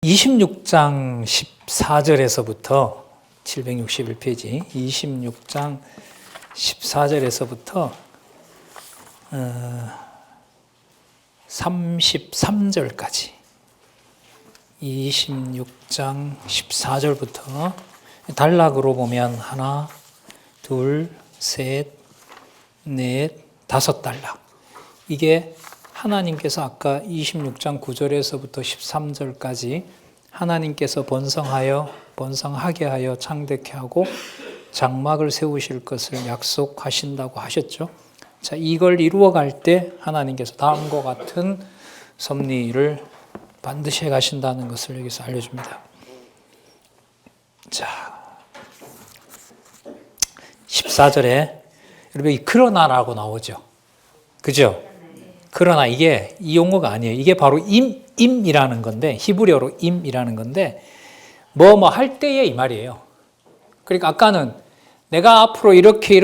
26장 14절에서부터 761페이지 26장 14절에서부터 33절까지 26장 14절부터 단락으로 보면 하나, 둘, 셋, 넷, 다섯 단락. 이게 하나님께서 아까 26장 9절에서부터 13절까지 하나님께서 번성하게 하여 창대케 하고 장막을 세우실 것을 약속하신다고 하셨죠. 자, 이걸 이루어갈 때 하나님께서 다음과 같은 섭리를 반드시 해가신다는 것을 여기서 알려줍니다. 자, 14절에 여러분 이 그러나라고 나오죠. 그죠? 그러나 이게 이 용어가 아니에요. 이게 바로 임이라는 건데, 히브리어로 임이라는 건데, 뭐 할 때에 이 말이에요. 그러니까 아까는 내가 앞으로 이렇게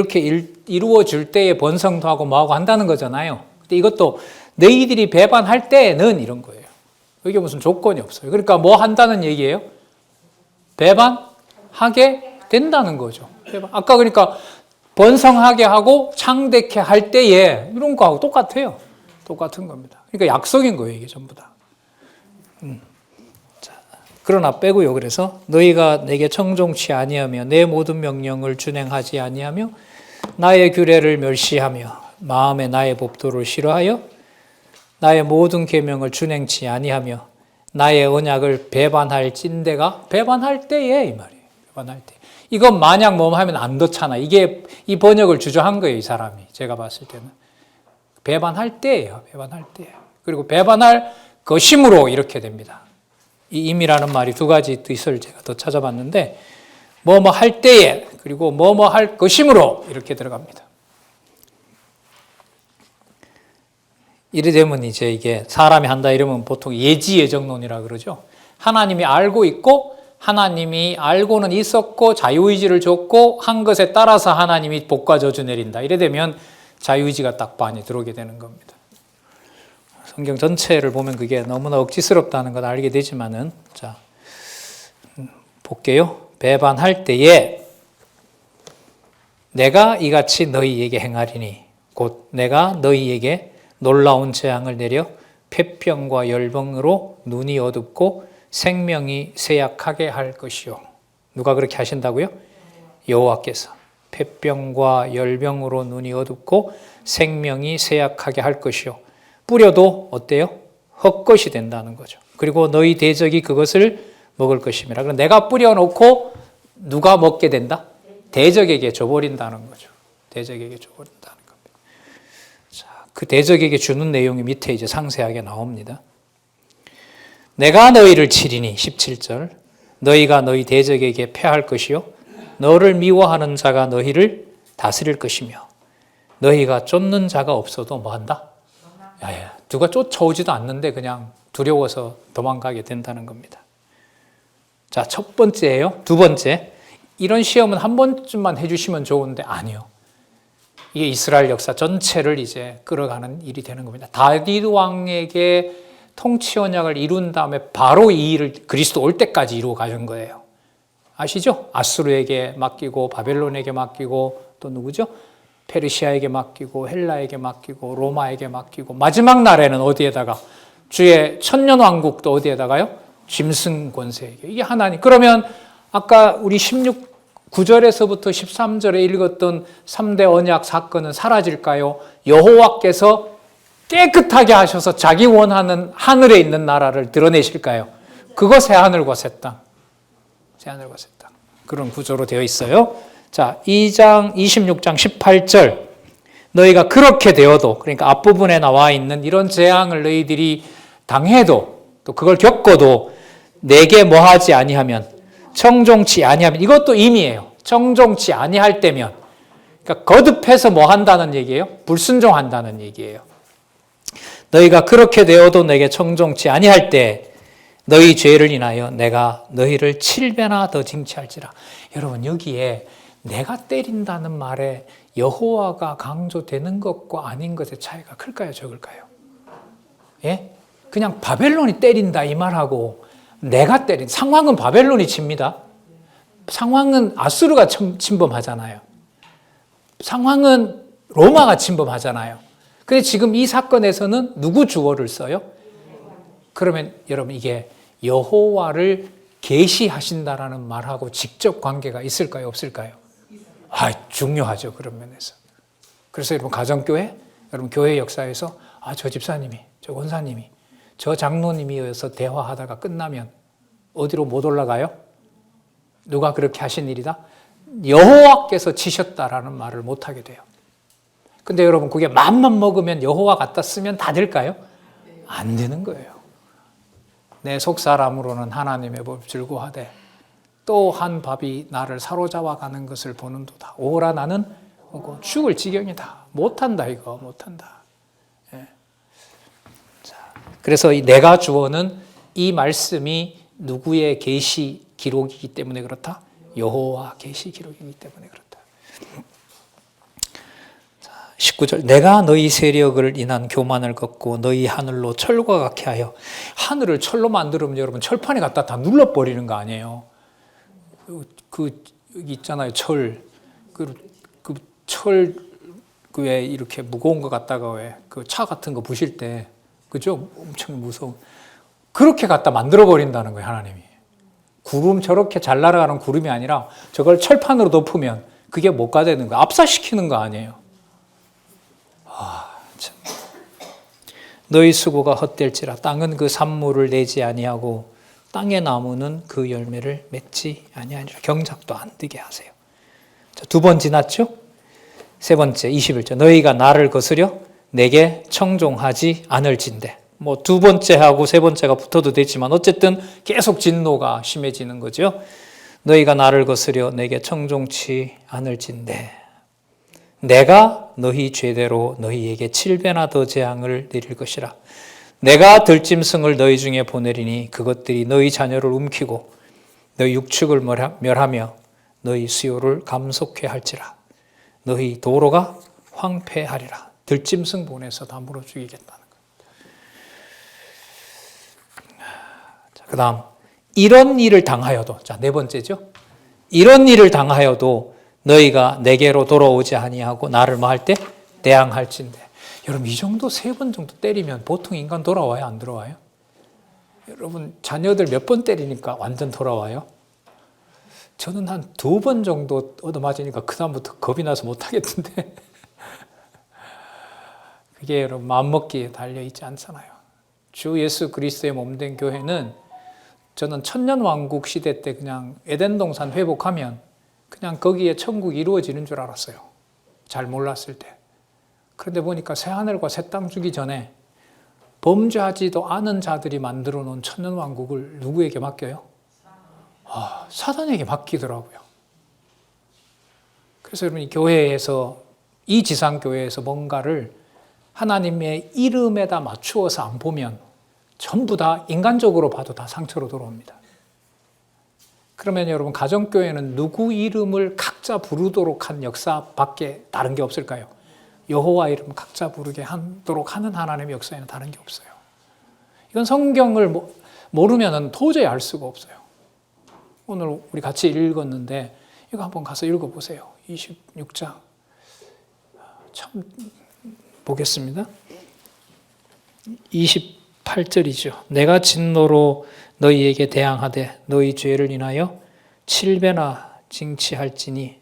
이루어 줄 때에 번성도 하고 뭐하고 한다는 거잖아요. 근데 이것도 너희들이 배반할 때에는 이런 거예요. 이게 무슨 조건이 없어요. 그러니까 뭐 한다는 얘기예요? 배반하게 된다는 거죠. 아까 그러니까 번성하게 하고 창대케 할 때에 이런 거하고 똑같아요. 똑같은 겁니다. 그러니까 약속인 거예요, 이게 전부 다. 자, 그러나 빼고요. 그래서 너희가 내게 청종치 아니하며 내 모든 명령을 준행하지 아니하며 나의 규례를 멸시하며 마음에 나의 법도를 싫어하여 나의 모든 계명을 준행치 아니하며 나의 언약을 배반할 찐대가 배반할 때에 이 말이에요. 배반할 때. 이건 만약 뭐 하면 안 덧잖아. 이게 이 번역을 주저한 거예요, 이 사람이. 제가 봤을 때는. 배반할 때예요. 배반할 때. 그리고 배반할 것임으로 이렇게 됩니다. 이 임이라는 말이 두 가지 뜻을 제가 더 찾아봤는데 뭐뭐 할 때에 그리고 뭐뭐 할 것임으로 이렇게 들어갑니다. 이래 되면 이제 이게 사람이 한다 이러면 보통 예지예정론이라 그러죠. 하나님이 알고 있고 하나님이 알고는 있었고 자유의지를 줬고 한 것에 따라서 하나님이 복과 저주 내린다. 이래 되면 자유의지가 딱 반이 들어오게 되는 겁니다. 성경 전체를 보면 그게 너무나 억지스럽다는 걸 알게 되지만은, 자, 볼게요. 배반할 때에 내가 이같이 너희에게 행하리니 곧 내가 너희에게 놀라운 재앙을 내려 폐병과 열병으로 눈이 어둡고 생명이 쇠약하게 할 것이요. 누가 그렇게 하신다고요? 여호와께서. 폐병과 열병으로 눈이 어둡고 생명이 쇠약하게 할 것이요. 뿌려도 어때요? 헛것이 된다는 거죠. 그리고 너희 대적이 그것을 먹을 것임이라. 그럼 내가 뿌려놓고 누가 먹게 된다? 대적에게 줘버린다는 거죠. 대적에게 줘버린다는 겁니다. 자, 그 대적에게 주는 내용이 밑에 이제 상세하게 나옵니다. 내가 너희를 치리니 17절 너희가 너희 대적에게 패할 것이요 너를 미워하는 자가 너희를 다스릴 것이며 너희가 쫓는 자가 없어도 뭐한다? 누가 쫓아오지도 않는데 그냥 두려워서 도망가게 된다는 겁니다. 자, 첫 번째예요. 두 번째, 이런 시험은 한 번쯤만 해주시면 좋은데 아니요. 이게 이스라엘 역사 전체를 이제 끌어가는 일이 되는 겁니다. 다윗 왕에게 통치 언약을 이룬 다음에 바로 이 일을 그리스도 올 때까지 이루어 가는 거예요. 아시죠? 아수르에게 맡기고 바벨론에게 맡기고 또 누구죠? 페르시아에게 맡기고 헬라에게 맡기고 로마에게 맡기고 마지막 날에는 어디에다가 주의 천년왕국도 어디에다가요? 짐승 권세에게. 이게 하나님. 그러면 아까 우리 9절에서부터 13절에 읽었던 3대 언약 사건은 사라질까요? 여호와께서 깨끗하게 하셔서 자기 원하는 하늘에 있는 나라를 드러내실까요? 그거 새하늘과 새 땅. 새하늘과 새 땅. 그런 구조로 되어 있어요. 자, 26장 18절. 너희가 그렇게 되어도, 그러니까 앞부분에 나와 있는 이런 재앙을 너희들이 당해도, 또 그걸 겪어도 내게 뭐하지 아니하면, 청종치 아니하면, 이것도 임이에요. 청종치 아니할 때면. 그러니까 거듭해서 뭐 한다는 얘기예요? 불순종한다는 얘기예요. 너희가 그렇게 되어도 내게 청종치 아니할 때 너희 죄를 인하여 내가 너희를 7배나 더 징치할지라. 여러분 여기에 내가 때린다는 말에 여호와가 강조되는 것과 아닌 것의 차이가 클까요? 적을까요? 예? 그냥 바벨론이 때린다 이 말하고 내가 때린 상황은 바벨론이 칩니다. 상황은 아수르가 침범하잖아요. 상황은 로마가 침범하잖아요. 근데 지금 이 사건에서는 누구 주어를 써요? 그러면 여러분 이게 여호와를 계시하신다라는 말하고 직접 관계가 있을까요? 없을까요? 중요하죠. 그런 면에서. 그래서 여러분 가정교회, 여러분 교회 역사에서 저 집사님이, 저 권사님이, 저 장로님이어서 대화하다가 끝나면 어디로 못 올라가요? 누가 그렇게 하신 일이다? 여호와께서 치셨다라는 말을 못하게 돼요. 근데 여러분 그게 마음만 먹으면 여호와 갖다 쓰면 다 될까요? 안 되는 거예요. 내 속사람으로는 하나님의 법 즐거워하되 또 한 밥이 나를 사로잡아 가는 것을 보는도다. 오라 나는 오고 죽을 지경이다. 못한다 이거 못한다. 예. 자, 그래서 이 내가 주어는 이 말씀이 누구의 계시 기록이기 때문에 그렇다. 여호와 계시 기록이기 때문에 그렇다. 19절 내가 너희 세력을 인한 교만을 걷고 너희 하늘로 철과 같게 하여 하늘을 철로 만들면 여러분 철판에 갖다 다 눌러버리는 거 아니에요. 여기 있잖아요. 철 왜 이렇게 무거운 거 갖다가 왜 그 차 같은 거 부실 때 그죠? 엄청 무서워. 그렇게 갖다 만들어 버린다는 거예요. 하나님이. 구름 저렇게 잘 날아가는 구름이 아니라 저걸 철판으로 덮으면 그게 뭐가 되는 거야? 압사시키는 거 아니에요. 참. 너희 수고가 헛될지라 땅은 그 산물을 내지 아니하고 땅의 나무는 그 열매를 맺지 아니하니라. 경작도 안 되게 하세요. 자, 2번 지났죠? 3번째 21절 너희가 나를 거스려 내게 청종하지 않을진대. 뭐 2번째하고 3번째가 붙어도 되지만 어쨌든 계속 진노가 심해지는 거죠. 너희가 나를 거스려 내게 청종치 않을진대 내가 너희 죄대로 너희에게 7배나 더 재앙을 내릴 것이라. 내가 들짐승을 너희 중에 보내리니 그것들이 너희 자녀를 움키고 너희 육축을 멸하며 너희 수요를 감속해 할지라. 너희 도로가 황폐하리라. 들짐승 보내서 다 물어 죽이겠다는 거예요. 자, 그 다음 이런 일을 당하여도, 자, 4번째죠. 이런 일을 당하여도 너희가 내게로 돌아오지 아니하고 나를 뭐 할 때? 대항할진대. 여러분 이 정도 3번 정도 때리면 보통 인간 돌아와요? 안 돌아와요? 여러분 자녀들 몇 번 때리니까 완전 돌아와요? 저는 한 2번 정도 얻어맞으니까 그 다음부터 겁이 나서 못하겠던데 그게 여러분 마음먹기에 달려있지 않잖아요. 주 예수 그리스도의 몸된 교회는 저는 천년왕국 시대 때 그냥 에덴 동산 회복하면 그냥 거기에 천국이 이루어지는 줄 알았어요. 잘 몰랐을 때. 그런데 보니까 새하늘과 새 땅 주기 전에 범죄하지도 않은 자들이 만들어 놓은 천년왕국을 누구에게 맡겨요? 사단에게 맡기더라고요. 그래서 여러분 이 교회에서 이 지상교회에서 뭔가를 하나님의 이름에다 맞추어서 안 보면 전부 다 인간적으로 봐도 다 상처로 돌아옵니다. 그러면 여러분 가정교회는 누구 이름을 각자 부르도록 한 역사밖에 다른 게 없을까요? 여호와 이름 각자 부르게 하도록 하는 하나님의 역사에는 다른 게 없어요. 이건 성경을 모르면 도저히 알 수가 없어요. 오늘 우리 같이 읽었는데 이거 한번 가서 읽어보세요. 26장 참 보겠습니다. 28절이죠. 내가 진노로 너희에게 대항하되 너희 죄를 인하여 7배나 징치할지니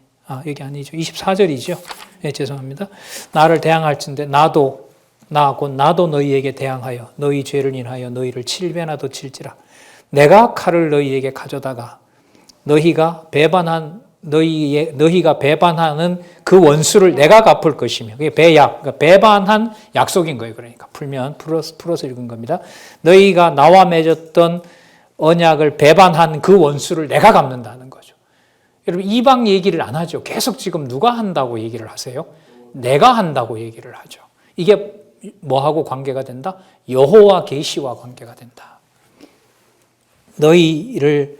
여기 아니죠. 24절이죠. 네, 죄송합니다. 나를 대항할진대 나도 너희에게 대항하여 너희 죄를 인하여 너희를 7배나 더 칠지라. 내가 칼을 너희에게 가져다가 너희가 배반하는 그 원수를 내가 갚을 것이며 그게 그러니까 배반한 약속인 거예요. 그러니까 풀어서 읽은 겁니다. 너희가 나와 맺었던 언약을 배반한 그 원수를 내가 갚는다는 거죠. 여러분 이방 얘기를 안 하죠. 계속 지금 누가 한다고 얘기를 하세요? 내가 한다고 얘기를 하죠. 이게 뭐하고 관계가 된다? 여호와 계시와 관계가 된다. 너희를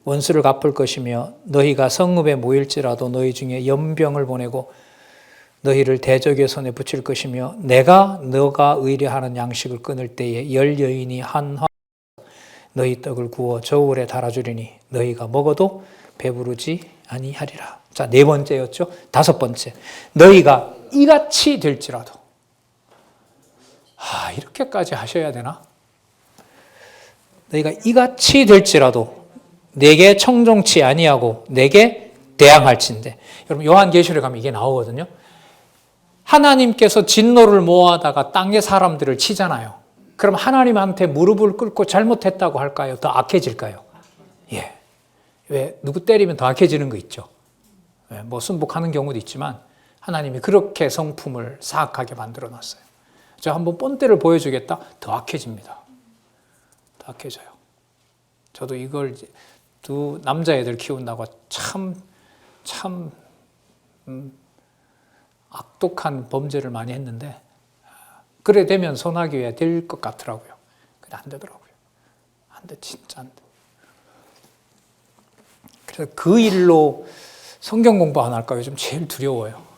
원수를 갚을 것이며 너희가 성읍에 모일지라도 너희 중에 연병을 보내고 너희를 대적의 손에 붙일 것이며 내가 너가 의뢰하는 양식을 끊을 때에 열 여인이 한 너희 떡을 구워 저울에 달아주리니 너희가 먹어도 배부르지 아니하리라. 자, 네 번째였죠. 다섯 번째, 너희가 이같이 될지라도. 이렇게까지 하셔야 되나? 너희가 이같이 될지라도 내게 청종치 아니하고 내게 대항할진대. 여러분 요한계시록에 가면 이게 나오거든요. 하나님께서 진노를 모아다가 땅의 사람들을 치잖아요. 그럼 하나님한테 무릎을 꿇고 잘못했다고 할까요? 더 악해질까요? 예. 왜? 누구 때리면 더 악해지는 거 있죠. 뭐 순복하는 경우도 있지만 하나님이 그렇게 성품을 사악하게 만들어 놨어요. 저 한번 본때를 보여주겠다? 더 악해집니다. 더 악해져요. 저도 이걸 두 남자애들 키운다고 참 악독한 범죄를 많이 했는데 그래 되면 소나기에 될 것 같더라고요. 근데 안 되더라고요. 안 돼, 진짜 안 돼. 그래서 그 일로 성경 공부 안 할까 요즘 제일 두려워요.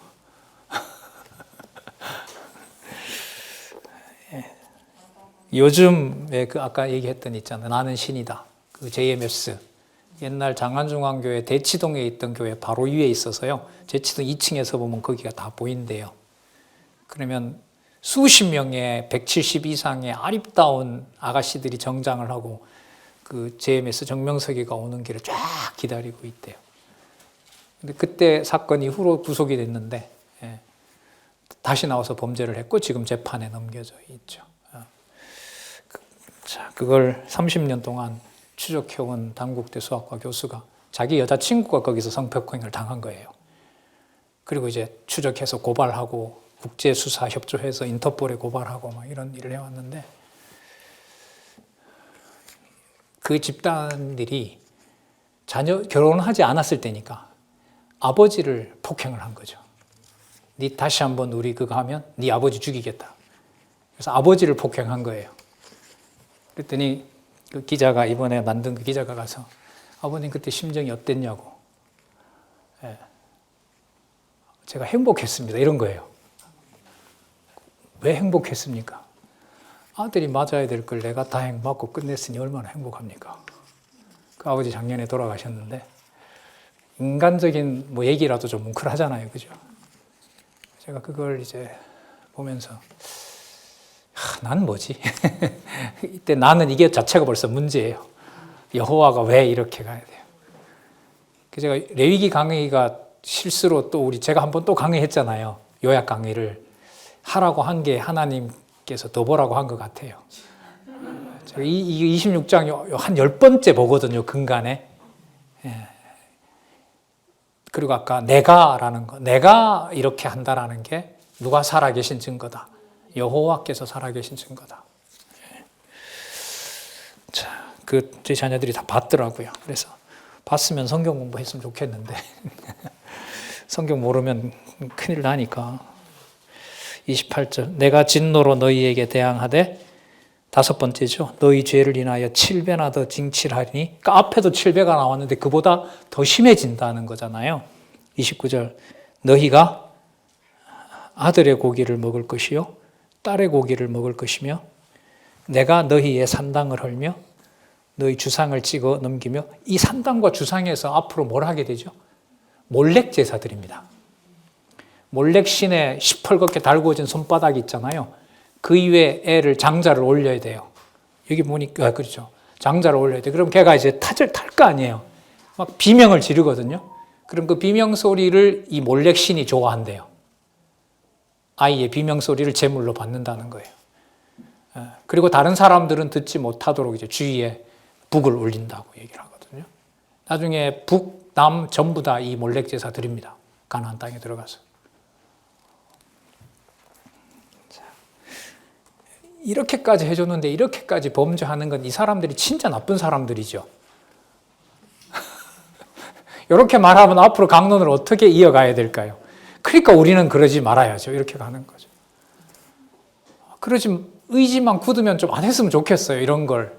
요즘에 그 아까 얘기했던 있잖아요. 나는 신이다. 그 JMS. 옛날 장안중앙교회 대치동에 있던 교회 바로 위에 있어서요. 대치동 2층에서 보면 거기가 다 보인대요. 그러면 수십 명의 170 이상의 아립다운 아가씨들이 정장을 하고 그 JMS 정명석이가 오는 길을 쫙 기다리고 있대요. 근데 그때 사건 이후로 구속이 됐는데 다시 나와서 범죄를 했고 지금 재판에 넘겨져 있죠. 자, 그걸 30년 동안 추적해온 단국대 수학과 교수가 자기 여자친구가 거기서 성폭행을 당한 거예요. 그리고 이제 추적해서 고발하고 국제수사협조해서 인터폴에 고발하고 막 이런 일을 해왔는데 그 집단들이 자녀 결혼하지 않았을 때니까 아버지를 폭행을 한 거죠. 네 다시 한번 우리 그거 하면 네 아버지 죽이겠다. 그래서 아버지를 폭행한 거예요. 그랬더니 그 기자가 이번에 만든 그 기자가 가서 아버님 그때 심정이 어땠냐고. 제가 행복했습니다. 이런 거예요. 왜 행복했습니까? 아들이 맞아야 될 걸 내가 다행 맞고 끝냈으니 얼마나 행복합니까? 그 아버지 작년에 돌아가셨는데 인간적인 뭐 얘기라도 좀 뭉클하잖아요. 그죠? 제가 그걸 이제 보면서 난 뭐지? 이때 나는 이게 자체가 벌써 문제예요. 여호와가 왜 이렇게 가야 돼요? 제가 레위기 강의가 실수로 또 제가 한번 또 강의했잖아요. 요약 강의를 하라고 한 게 하나님께서 더 보라고 한 것 같아요. 제가 이 26장 한 10번째 보거든요. 근간에. 그리고 아까 내가라는 거. 내가 이렇게 한다라는 게 누가 살아계신 증거다. 여호와께서 살아계신 증거다. 자, 제 자녀들이 다 봤더라고요. 그래서 봤으면 성경 공부했으면 좋겠는데 성경 모르면 큰일 나니까. 28절 내가 진노로 너희에게 대항하되 다섯 번째죠. 너희 죄를 인하여 7배나 더 징칠하리니 그러니까 앞에도 7배가 나왔는데 그보다 더 심해진다는 거잖아요. 29절 너희가 아들의 고기를 먹을 것이요 딸의 고기를 먹을 것이며 내가 너희의 산당을 헐며 너희 주상을 찍어 넘기며 이 산당과 주상에서 앞으로 뭘 하게 되죠? 몰렉 제사드립니다. 몰렉 신의 시펄겋게 달구어진 손바닥이 있잖아요. 그 위에 애를 장자를 올려야 돼요. 여기 보니까 그렇죠. 장자를 올려야 돼. 그럼 걔가 이제 탈 거 아니에요. 막 비명을 지르거든요. 그럼 그 비명 소리를 이 몰렉 신이 좋아한대요. 아이의 비명 소리를 제물로 받는다는 거예요. 그리고 다른 사람들은 듣지 못하도록 이제 주위에 북을 울린다고 얘기를 하거든요. 나중에 북, 남 전부 다 이 몰렉 제사 드립니다. 가나안 땅에 들어가서. 이렇게까지 해줬는데 이렇게까지 범죄하는 건 이 사람들이 진짜 나쁜 사람들이죠. 이렇게 말하면 앞으로 강론을 어떻게 이어가야 될까요? 그러니까 우리는 그러지 말아야죠. 이렇게 가는 거죠. 그러지 의지만 굳으면 좀 안 했으면 좋겠어요. 이런 걸.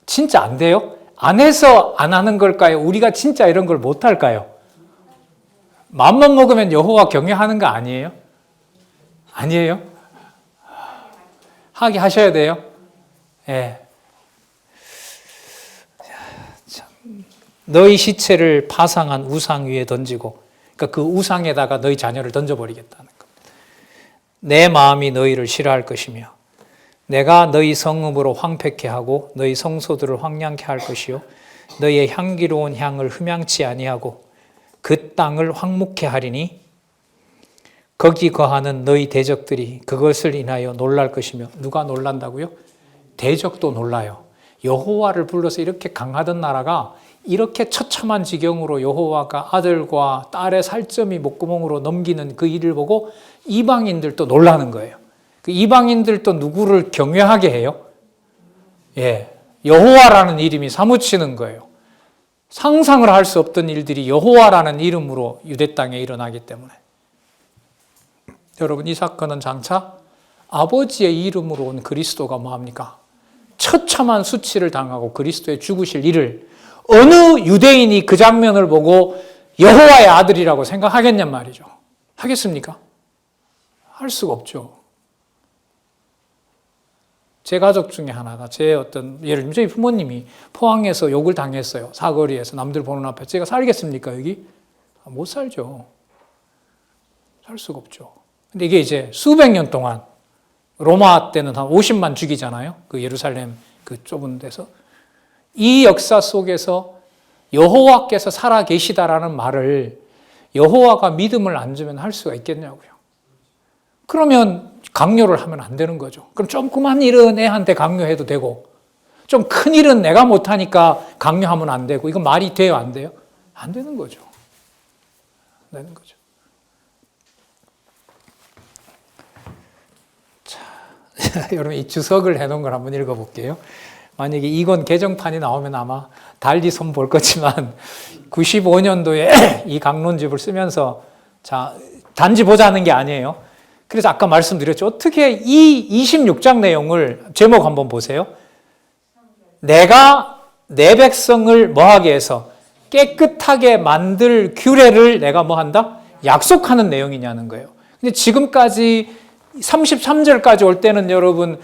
진짜 안 돼요? 안 해서 안 하는 걸까요? 우리가 진짜 이런 걸 못 할까요? 마음만 먹으면 여호와 경외하는 거 아니에요? 아니에요? 하게 하셔야 돼요. 예. 너희 시체를 파상한 우상 위에 던지고, 그러니까 그 우상에다가 너희 자녀를 던져버리겠다는 겁니다. 내 마음이 너희를 싫어할 것이며 내가 너희 성읍으로 황폐케 하고 너희 성소들을 황량케 할 것이요 너희의 향기로운 향을 흠양치 아니하고 그 땅을 황무케 하리니 거기 거하는 너희 대적들이 그것을 인하여 놀랄 것이며. 누가 놀란다고요? 대적도 놀라요. 여호와를 불러서 이렇게 강하던 나라가 이렇게 처참한 지경으로 여호와가 아들과 딸의 살점이 목구멍으로 넘기는 그 일을 보고 이방인들도 놀라는 거예요. 그 이방인들도 누구를 경외하게 해요? 여호와라는 이름이 사무치는 거예요. 상상을 할 수 없던 일들이 여호와라는 이름으로 유대 땅에 일어나기 때문에. 여러분, 이 사건은 장차 아버지의 이름으로 온 그리스도가 뭐합니까? 처참한 수치를 당하고 그리스도의 죽으실 일을 어느 유대인이 그 장면을 보고 여호와의 아들이라고 생각하겠냔 말이죠. 하겠습니까? 할 수가 없죠. 제 가족 중에 하나가 예를 들면 저희 부모님이 포항에서 욕을 당했어요. 사거리에서 남들 보는 앞에. 제가 살겠습니까 여기? 못 살죠. 살 수가 없죠. 근데 이게 이제 수백 년 동안 로마 때는 한 50만 죽이잖아요. 그 예루살렘 그 좁은 데서. 이 역사 속에서 여호와께서 살아 계시다라는 말을 여호와가 믿음을 안 주면 할 수가 있겠냐고요. 그러면 강요를 하면 안 되는 거죠. 그럼 조그만 일은 애한테 강요해도 되고 좀 큰 일은 내가 못하니까 강요하면 안 되고 이건 말이 돼요? 안 돼요? 안 되는 거죠. 안 되는 거죠. 자, 여러분 이 주석을 해놓은 걸 한번 읽어볼게요. 만약에 이건 개정판이 나오면 아마 달리 손 볼 거지만 95년도에 이 강론집을 쓰면서 자 단지 보자는 게 아니에요. 그래서 아까 말씀드렸죠. 어떻게 이 26장 내용을 제목 한번 보세요. 내가 내 백성을 뭐하게 해서 깨끗하게 만들 규례를 내가 뭐한다? 약속하는 내용이냐는 거예요. 근데 지금까지 33절까지 올 때는 여러분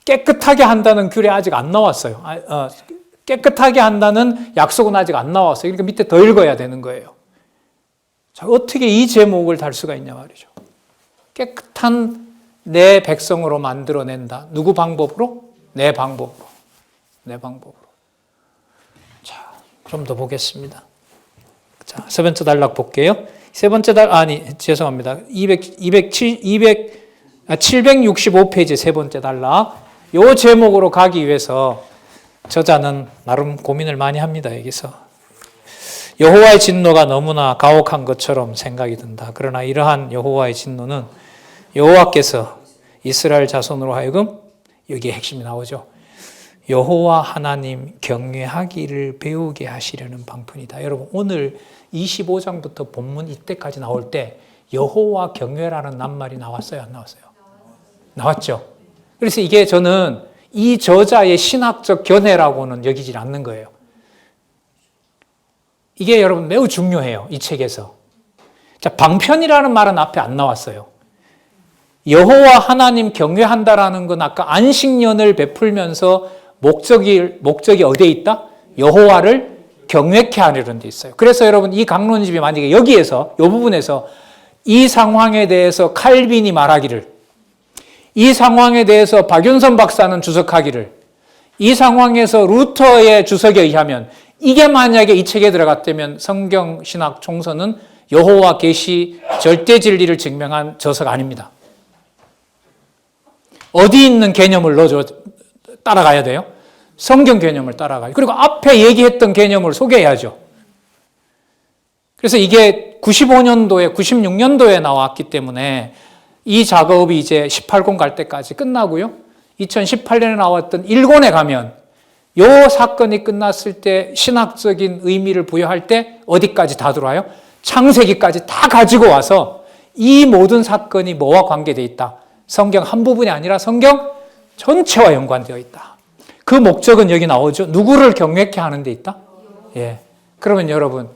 깨끗하게 한다는 규례 아직 안 나왔어요. 깨끗하게 한다는 약속은 아직 안 나왔어요. 그러니까 밑에 더 읽어야 되는 거예요. 자, 어떻게 이 제목을 달 수가 있냐 말이죠. 깨끗한 내 백성으로 만들어낸다. 누구 방법으로? 내 방법으로. 내 방법으로. 자, 좀 더 보겠습니다. 자, 세 번째 단락 볼게요. 세 번째 죄송합니다. 765페이지 세 번째 단락. 요 제목으로 가기 위해서 저자는 나름 고민을 많이 합니다. 여기서. 여호와의 진노가 너무나 가혹한 것처럼 생각이 든다. 그러나 이러한 여호와의 진노는 여호와께서 이스라엘 자손으로 하여금 여기에 핵심이 나오죠. 여호와 하나님 경외하기를 배우게 하시려는 방편이다. 여러분 오늘 25장부터 본문 이때까지 나올 때 여호와 경외라는 낱말이 나왔어요? 안 나왔어요? 나왔죠. 그래서 이게 저는 이 저자의 신학적 견해라고는 여기질 않는 거예요. 이게 여러분 매우 중요해요. 이 책에서. 자, 방편이라는 말은 앞에 안 나왔어요. 여호와 하나님 경외한다라는 건 아까 안식년을 베풀면서 목적이 어디에 있다? 여호와를 경외케 하려는 데 있어요. 그래서 여러분 이 강론집이 만약에 여기에서 이 부분에서 이 상황에 대해서 칼빈이 말하기를, 이 상황에 대해서 박윤선 박사는 주석하기를, 이 상황에서 루터의 주석에 의하면 이게 만약에 이 책에 들어갔다면 성경 신학 총서는 여호와 계시 절대 진리를 증명한 저서가 아닙니다. 어디 있는 개념을 따라가야 돼요? 성경 개념을 따라가요. 그리고 앞에 얘기했던 개념을 소개해야죠. 그래서 이게 95년도에 96년도에 나왔기 때문에 이 작업이 이제 18권 갈 때까지 끝나고요. 2018년에 나왔던 1권에 가면 이 사건이 끝났을 때 신학적인 의미를 부여할 때 어디까지 다 들어와요? 창세기까지 다 가지고 와서 이 모든 사건이 뭐와 관계되어 있다? 성경 한 부분이 아니라 성경 전체와 연관되어 있다. 그 목적은 여기 나오죠. 누구를 경외케 하는 데 있다? 예. 그러면 여러분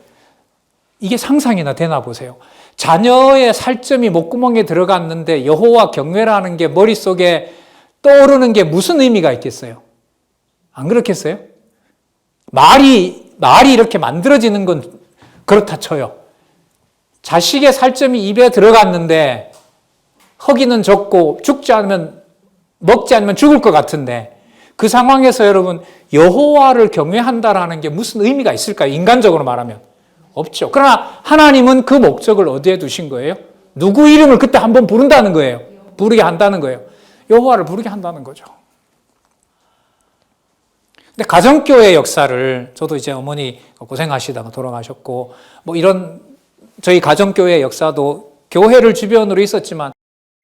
이게 상상이나 되나 보세요. 자녀의 살점이 목구멍에 들어갔는데 여호와 경외라는 게 머릿속에 떠오르는 게 무슨 의미가 있겠어요? 안 그렇겠어요? 말이 말이 이렇게 만들어지는 건 그렇다 쳐요. 자식의 살점이 입에 들어갔는데 허기는 적고 죽지 않으면 먹지 않으면 죽을 것 같은데 그 상황에서 여러분 여호와를 경외한다라는 게 무슨 의미가 있을까요? 인간적으로 말하면 없죠. 그러나 하나님은 그 목적을 어디에 두신 거예요? 누구 이름을 그때 한번 부른다는 거예요. 부르게 한다는 거예요. 여호와를 부르게 한다는 거죠. 근데 가정교회 역사를 저도 이제 어머니 고생하시다가 돌아가셨고 뭐 이런 저희 가정교회 역사도 교회를 주변으로 있었지만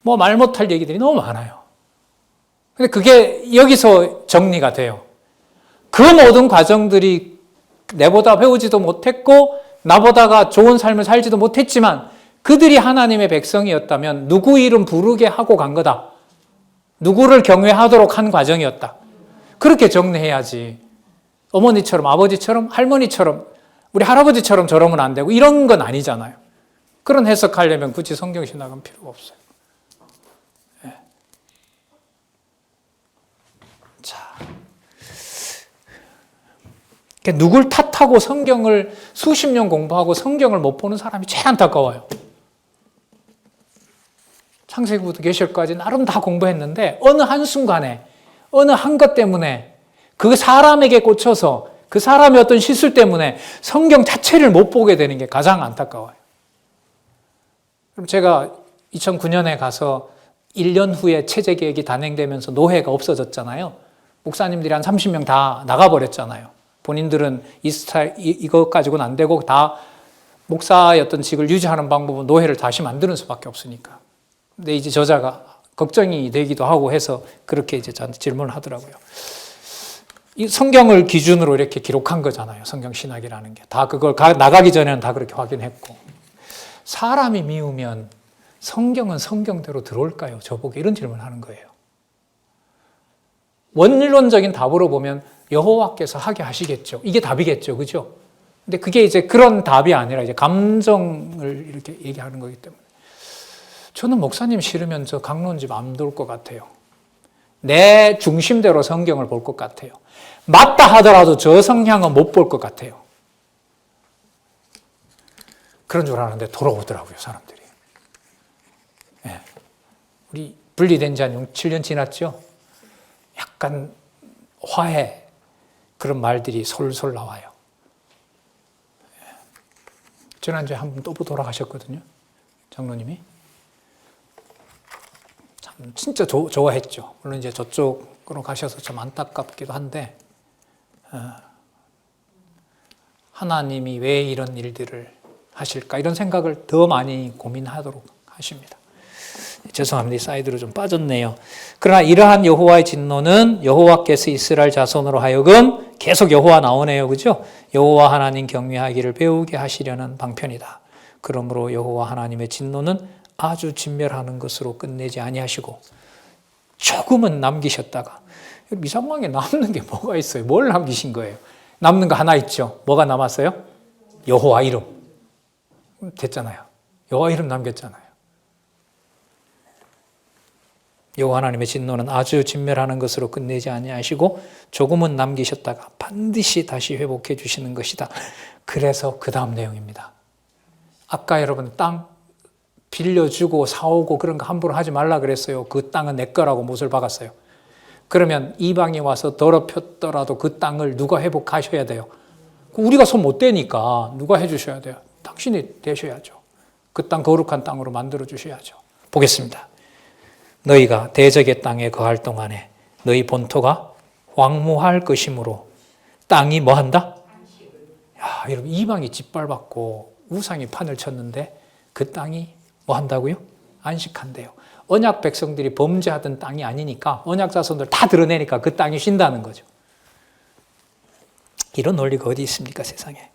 뭐 말 못할 얘기들이 너무 많아요. 근데 그게 여기서 정리가 돼요. 그 모든 과정들이 내보다 배우지도 못했고 나보다가 좋은 삶을 살지도 못했지만 그들이 하나님의 백성이었다면 누구 이름 부르게 하고 간 거다. 누구를 경외하도록 한 과정이었다. 그렇게 정리해야지. 어머니처럼 아버지처럼 할머니처럼 우리 할아버지처럼 저러면 안 되고 이런 건 아니잖아요. 그런 해석하려면 굳이 성경신 나가면 필요가 없어요. 네. 자, 누굴 탓하고 성경을 수십 년 공부하고 성경을 못 보는 사람이 제일 안타까워요. 창세기부터 계시록까지 나름 다 공부했는데 어느 한순간에 어느 한 것 때문에 그 사람에게 꽂혀서 그 사람의 어떤 시술 때문에 성경 자체를 못 보게 되는 게 가장 안타까워요. 그럼 제가 2009년에 가서 1년 후에 체제개혁이 단행되면서 노회가 없어졌잖아요. 목사님들이 한 30명 다 나가버렸잖아요. 본인들은 이 스타일, 이거 가지고는 안 되고 다 목사의 어떤 직을 유지하는 방법은 노회를 다시 만드는 수밖에 없으니까. 근데 이제 저자가 걱정이 되기도 하고 해서 그렇게 이제 저한테 질문을 하더라고요. 이 성경을 기준으로 이렇게 기록한 거잖아요. 성경 신학이라는 게. 다 그걸 나가기 전에는 다 그렇게 확인했고. 사람이 미우면 성경은 성경대로 들어올까요? 저보고 이런 질문을 하는 거예요. 원론적인 답으로 보면 여호와께서 하게 하시겠죠. 이게 답이겠죠. 그죠? 근데 그게 이제 그런 답이 아니라 이제 감정을 이렇게 얘기하는 거기 때문에. 저는 목사님 싫으면 저 강론집 안 돌 것 같아요. 내 중심대로 성경을 볼 것 같아요. 맞다 하더라도 저 성향은 못 볼 것 같아요. 그런 줄 알았는데 돌아오더라고요, 사람들이. 네. 우리 분리된 지 한 7년 지났죠? 약간 화해, 그런 말들이 솔솔 나와요. 지난주에 한 분 또 돌아가셨거든요, 장로님이. 참, 진짜 좋아했죠. 물론 이제 저쪽으로 가셔서 좀 안타깝기도 한데, 하나님이 왜 이런 일들을 하실까? 이런 생각을 더 많이 고민하도록 하십니다. 죄송합니다. 이 사이드로 좀 빠졌네요. 그러나 이러한 여호와의 진노는 여호와께서 이스라엘 자손으로 하여금 계속 여호와 나오네요. 그죠? 여호와 하나님 경외하기를 배우게 하시려는 방편이다. 그러므로 여호와 하나님의 진노는 아주 진멸하는 것으로 끝내지 아니하시고 조금은 남기셨다가 이 상황에 남는 게 뭐가 있어요? 뭘 남기신 거예요? 남는 거 하나 있죠. 뭐가 남았어요? 여호와 이름. 됐잖아요. 여호와 이름 남겼잖아요. 여호와 하나님의 진노는 아주 진멸하는 것으로 끝내지 아니하시고 조금은 남기셨다가 반드시 다시 회복해 주시는 것이다. 그래서 그 다음 내용입니다. 아까 여러분 땅 빌려주고 사오고 그런 거 함부로 하지 말라 그랬어요. 그 땅은 내 거라고 못을 박았어요. 그러면 이방이 와서 더럽혔더라도 그 땅을 누가 회복하셔야 돼요? 우리가 손 못 대니까 누가 해주셔야 돼요? 당신이 되셔야죠. 그 땅 거룩한 땅으로 만들어 주셔야죠. 보겠습니다. 너희가 대적의 땅에 거할 동안에 너희 본토가 황무할 것이므로 땅이 뭐 한다? 야, 여러분 이방이 짓밟았고 우상이 판을 쳤는데 그 땅이 뭐 한다고요? 안식한대요. 언약 백성들이 범죄하던 땅이 아니니까 언약 자손들 다 드러내니까 그 땅이 쉰다는 거죠. 이런 논리가 어디 있습니까, 세상에.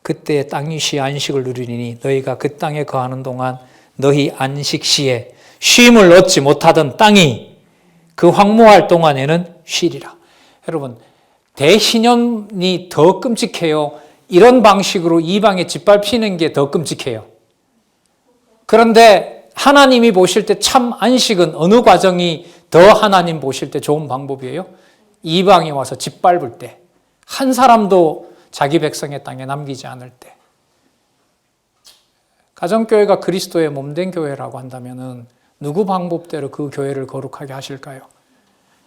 그때 땅이 쉬 안식을 누리니 너희가 그 땅에 거하는 동안 너희 안식 시에 쉼을 얻지 못하던 땅이 그 황무할 동안에는 쉬리라. 여러분, 대신년이 더 끔찍해요. 이런 방식으로 이방에 짓밟히는 게 더 끔찍해요. 그런데 하나님이 보실 때 참 안식은 어느 과정이 더 하나님 보실 때 좋은 방법이에요? 이방이 와서 짓밟을 때 한 사람도 자기 백성의 땅에 남기지 않을 때. 가정교회가 그리스도의 몸된 교회라고 한다면은 누구 방법대로 그 교회를 거룩하게 하실까요?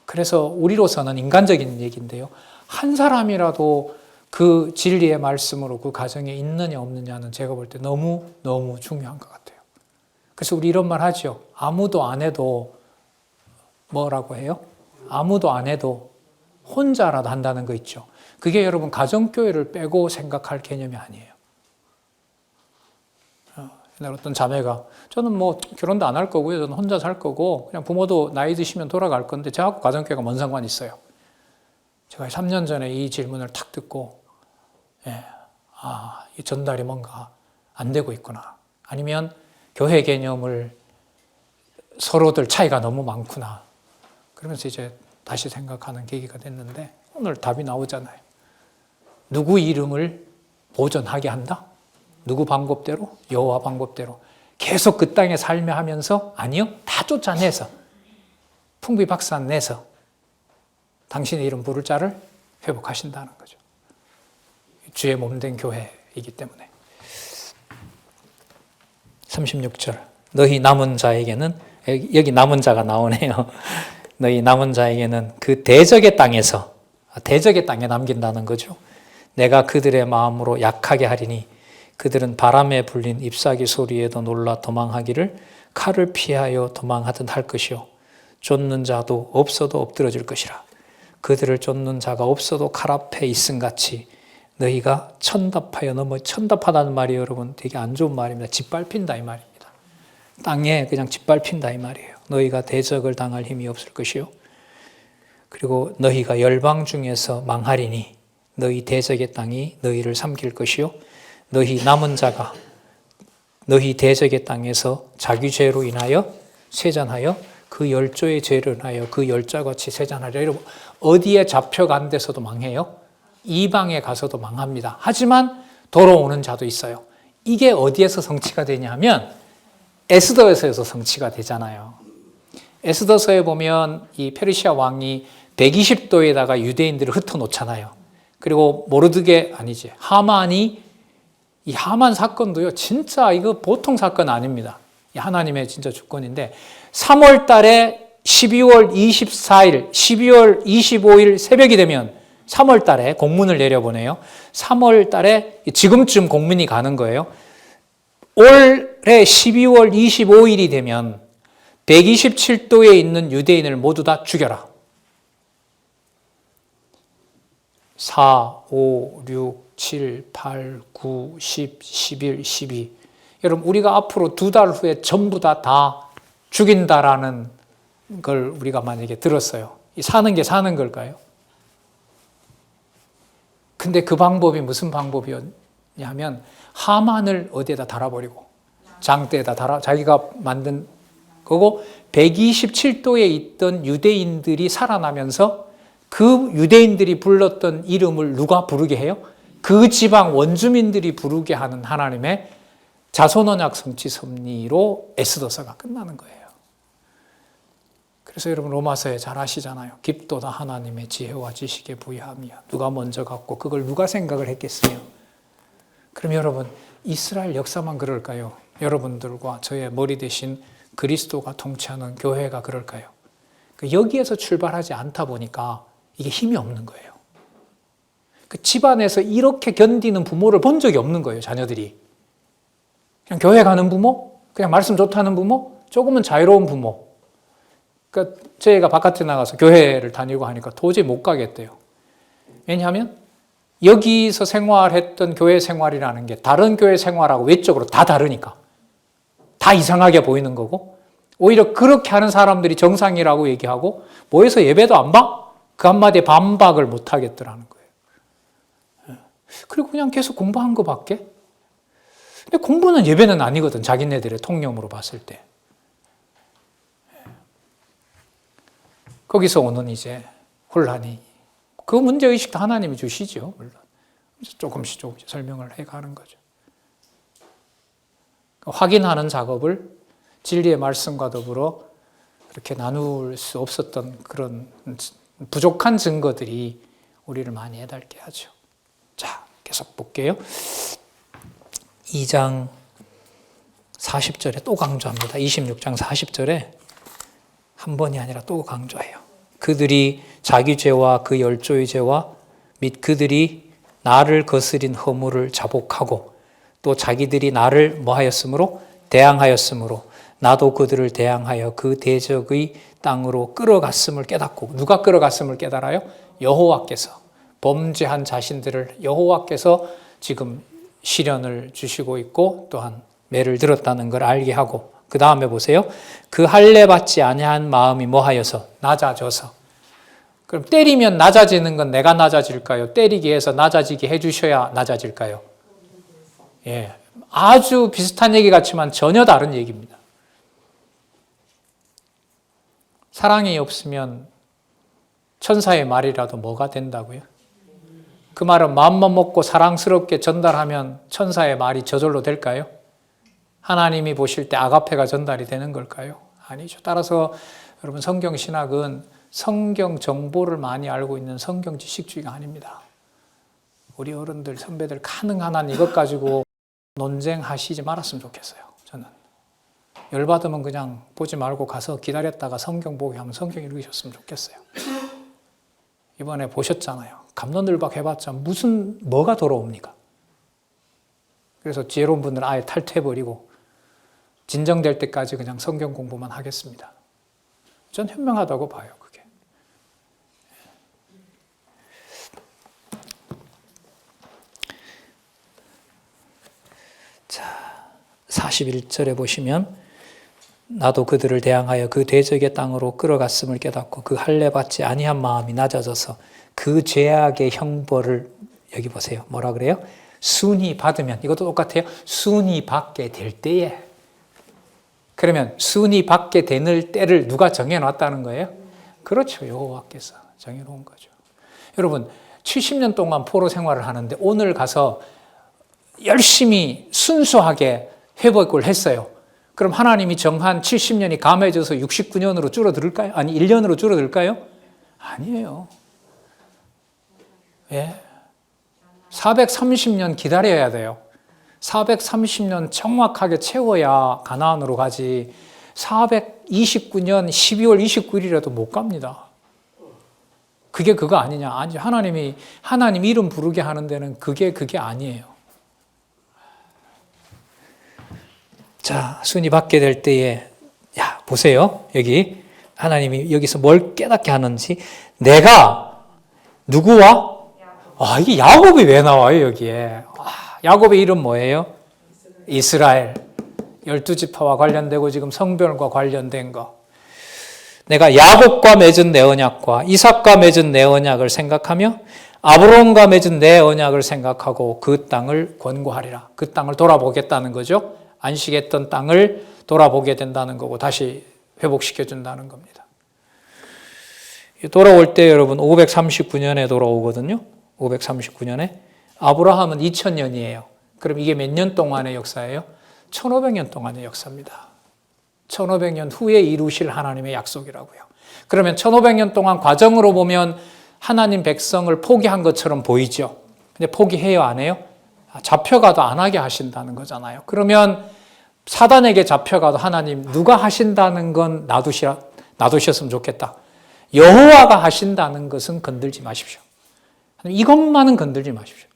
그래서 우리로서는 인간적인 얘기인데요. 한 사람이라도 그 진리의 말씀으로 그 가정에 있느냐 없느냐는 제가 볼 때 너무 중요한 것 같아요. 그래서 우리 이런 말 하죠. 아무도 안 해도 뭐라고 해요? 아무도 안 해도 혼자라도 한다는 거 있죠. 그게 여러분 가정교회를 빼고 생각할 개념이 아니에요. 옛날에 어떤 자매가 저는 뭐 결혼도 안 할 거고요. 저는 혼자 살 거고 그냥 부모도 나이 드시면 돌아갈 건데 저하고 가정교회가 뭔 상관이 있어요. 제가 3년 전에 이 질문을 탁 듣고 이 전달이 뭔가 안 되고 있구나. 아니면 교회 개념을 서로들 차이가 너무 많구나. 그러면서 이제 다시 생각하는 계기가 됐는데 오늘 답이 나오잖아요. 누구 이름을 보존하게 한다? 누구 방법대로? 여호와 방법대로. 계속 그 땅에 살며 하면서 아니요. 다 쫓아내서 풍비박산내서 당신의 이름 부를 자를 회복하신다는 거죠. 주의 몸된 교회이기 때문에. 36절 너희 남은 자에게는 여기 남은 자가 나오네요. 너희 남은 자에게는 그 대적의 땅에서 대적의 땅에 남긴다는 거죠. 내가 그들의 마음으로 약하게 하리니 그들은 바람에 불린 잎사귀 소리에도 놀라 도망하기를 칼을 피하여 도망하듯 할 것이요 쫓는 자도 없어도 엎드러질 것이라. 그들을 쫓는 자가 없어도 칼 앞에 있음같이 너희가 천답하여 넘어. 천답하다는 말이 여러분 되게 안 좋은 말입니다. 짓밟힌다 이 말입니다. 땅에 그냥 짓밟힌다 이 말이에요. 너희가 대적을 당할 힘이 없을 것이요 그리고 너희가 열방 중에서 망하리니 너희 대적의 땅이 너희를 삼킬 것이요 너희 남은 자가 너희 대적의 땅에서 자기 죄로 인하여 쇠잔하여 그 열조의 죄를 인하여 그 열자같이 쇠잔하리라. 여러분 어디에 잡혀간 데서도 망해요. 이방에 가서도 망합니다. 하지만 돌아오는 자도 있어요. 이게 어디에서 성취가 되냐 하면 에스더에서 성취가 되잖아요. 에스더서에 보면 이 페르시아 왕이 120도에다가 유대인들을 흩어놓잖아요. 그리고 하만이 이 하만 사건도요, 진짜 이거 보통 사건 아닙니다. 하나님의 진짜 주권인데, 3월 달에 12월 24일, 12월 25일 새벽이 되면 3월 달에 공문을 내려보내요. 3월 달에 지금쯤 공문이 가는 거예요. 올해 12월 25일이 되면 127도에 있는 유대인을 모두 다 죽여라. 4, 5, 6, 7, 8, 9, 10, 11, 12. 여러분 우리가 앞으로 2달 후에 전부 다 죽인다라는 걸 우리가 만약에 들었어요. 사는 게 사는 걸까요? 근데 그 방법이 무슨 방법이었냐면 하만을 어디에다 달아버리고 장대에다 자기가 만든 거고 127도에 있던 유대인들이 살아나면서 그 유대인들이 불렀던 이름을 누가 부르게 해요? 그 지방 원주민들이 부르게 하는 하나님의 자손언약 성취 섭리로 에스더서가 끝나는 거예요. 그래서 여러분 로마서에 잘 아시잖아요. 깊도다 하나님의 지혜와 지식에 부여하며 누가 먼저 갖고 그걸 누가 생각을 했겠으며. 그럼 여러분 이스라엘 역사만 그럴까요? 여러분들과 저의 머리 대신 그리스도가 통치하는 교회가 그럴까요? 여기에서 출발하지 않다 보니까 이게 힘이 없는 거예요. 그 집안에서 이렇게 견디는 부모를 본 적이 없는 거예요, 자녀들이. 그냥 교회 가는 부모, 그냥 말씀 좋다는 부모, 조금은 자유로운 부모. 그러니까 저희가 바깥에 나가서 교회를 다니고 하니까 도저히 못 가겠대요. 왜냐하면 여기서 생활했던 교회 생활이라는 게 다른 교회 생활하고 외적으로 다 다르니까. 다 이상하게 보이는 거고 오히려 그렇게 하는 사람들이 정상이라고 얘기하고 모여서 예배도 안 봐? 그 한마디에 반박을 못 하겠더라는 거예요. 그리고 그냥 계속 공부한 것밖에? 근데 공부는 예배는 아니거든. 자기네들의 통념으로 봤을 때. 거기서 오는 이제 혼란이. 그 문제의식도 하나님이 주시죠. 물론. 조금씩 설명을 해가는 거죠. 확인하는 작업을 진리의 말씀과 더불어 그렇게 나눌 수 없었던 그런 부족한 증거들이 우리를 많이 해달게 하죠. 자, 계속 볼게요. 2장 40절에 또 강조합니다. 26장 40절에 한 번이 아니라 또 강조해요. 그들이 자기 죄와 그 열조의 죄와 및 그들이 나를 거스린 허물을 자복하고 또 자기들이 나를 뭐하였으므로? 대항하였으므로 나도 그들을 대항하여 그 대적의 땅으로 끌어갔음을 깨닫고, 누가 끌어갔음을 깨달아요? 여호와께서. 범죄한 자신들을 여호와께서 지금 시련을 주시고 있고 또한 매를 들었다는 걸 알게 하고, 그 다음에 보세요. 그 할례 받지 아니한 마음이 뭐하여서? 낮아져서. 그럼 때리면 낮아지는 건 내가 낮아질까요? 때리기 위해서 낮아지게 해주셔야 낮아질까요? 예, 아주 비슷한 얘기 같지만 전혀 다른 얘기입니다. 사랑이 없으면 천사의 말이라도 뭐가 된다고요? 그 말은 마음만 먹고 사랑스럽게 전달하면 천사의 말이 저절로 될까요? 하나님이 보실 때 아가페가 전달이 되는 걸까요? 아니죠. 따라서 여러분, 성경 신학은 성경 정보를 많이 알고 있는 성경 지식주의가 아닙니다. 우리 어른들, 선배들 가능한 한 이것 가지고 논쟁하시지 말았으면 좋겠어요. 저는 열받으면 그냥 보지 말고 가서 기다렸다가 성경 보게 하면 성경 읽으셨으면 좋겠어요. 이번에 보셨잖아요. 갑론을박 해봤자 뭐가 돌아옵니까? 그래서 지혜로운 분들은 아예 탈퇴해버리고 진정될 때까지 그냥 성경 공부만 하겠습니다. 전 현명하다고 봐요, 그게. 자, 41절에 보시면 나도 그들을 대항하여 그 대적의 땅으로 끌어갔음을 깨닫고 그 할례 받지 아니한 마음이 낮아져서 그 죄악의 형벌을, 여기 보세요. 뭐라 그래요? 순히 받으면, 이것도 똑같아요. 순히 받게 될 때에. 그러면 순히 받게 되는 때를 누가 정해놨다는 거예요? 그렇죠. 여호와께서 정해놓은 거죠. 여러분, 70년 동안 포로 생활을 하는데 오늘 가서 열심히 순수하게 회복을 했어요. 그럼 하나님이 정한 70년이 감해져서 69년으로 줄어들까요? 아니, 1년으로 줄어들까요? 아니에요. 예. 430년 기다려야 돼요. 430년 정확하게 채워야 가나안으로 가지 429년 12월 29일이라도 못 갑니다. 그게 그거 아니냐? 아니, 하나님 이름 부르게 하는 데는 그게 아니에요. 자, 순위 받게 될 때에, 야, 보세요. 여기 하나님이 여기서 뭘 깨닫게 하는지, 내가 누구와? 이게 야곱이 왜 나와요, 여기에? 야곱의 이름 뭐예요? 이스라엘. 12지파와 관련되고 지금 성별과 관련된 거. 내가 야곱과 맺은 내 언약과 이삭과 맺은 내 언약을 생각하며 아브론과 맺은 내 언약을 생각하고 그 땅을 권고하리라. 그 땅을 돌아보겠다는 거죠. 안식했던 땅을 돌아보게 된다는 거고 다시 회복시켜준다는 겁니다. 돌아올 때 여러분 539년에 돌아오거든요. 539년에. 아브라함은 2000년이에요. 그럼 이게 몇 년 동안의 역사예요? 1500년 동안의 역사입니다. 1500년 후에 이루실 하나님의 약속이라고요. 그러면 1500년 동안 과정으로 보면 하나님 백성을 포기한 것처럼 보이죠. 근데 포기해요, 안 해요? 잡혀가도 안 하게 하신다는 거잖아요. 그러면 사단에게 잡혀가도 하나님 누가 하신다는 건 놔두셨으면 좋겠다. 여호와가 하신다는 것은 건들지 마십시오. 이것만은 건들지 마십시오.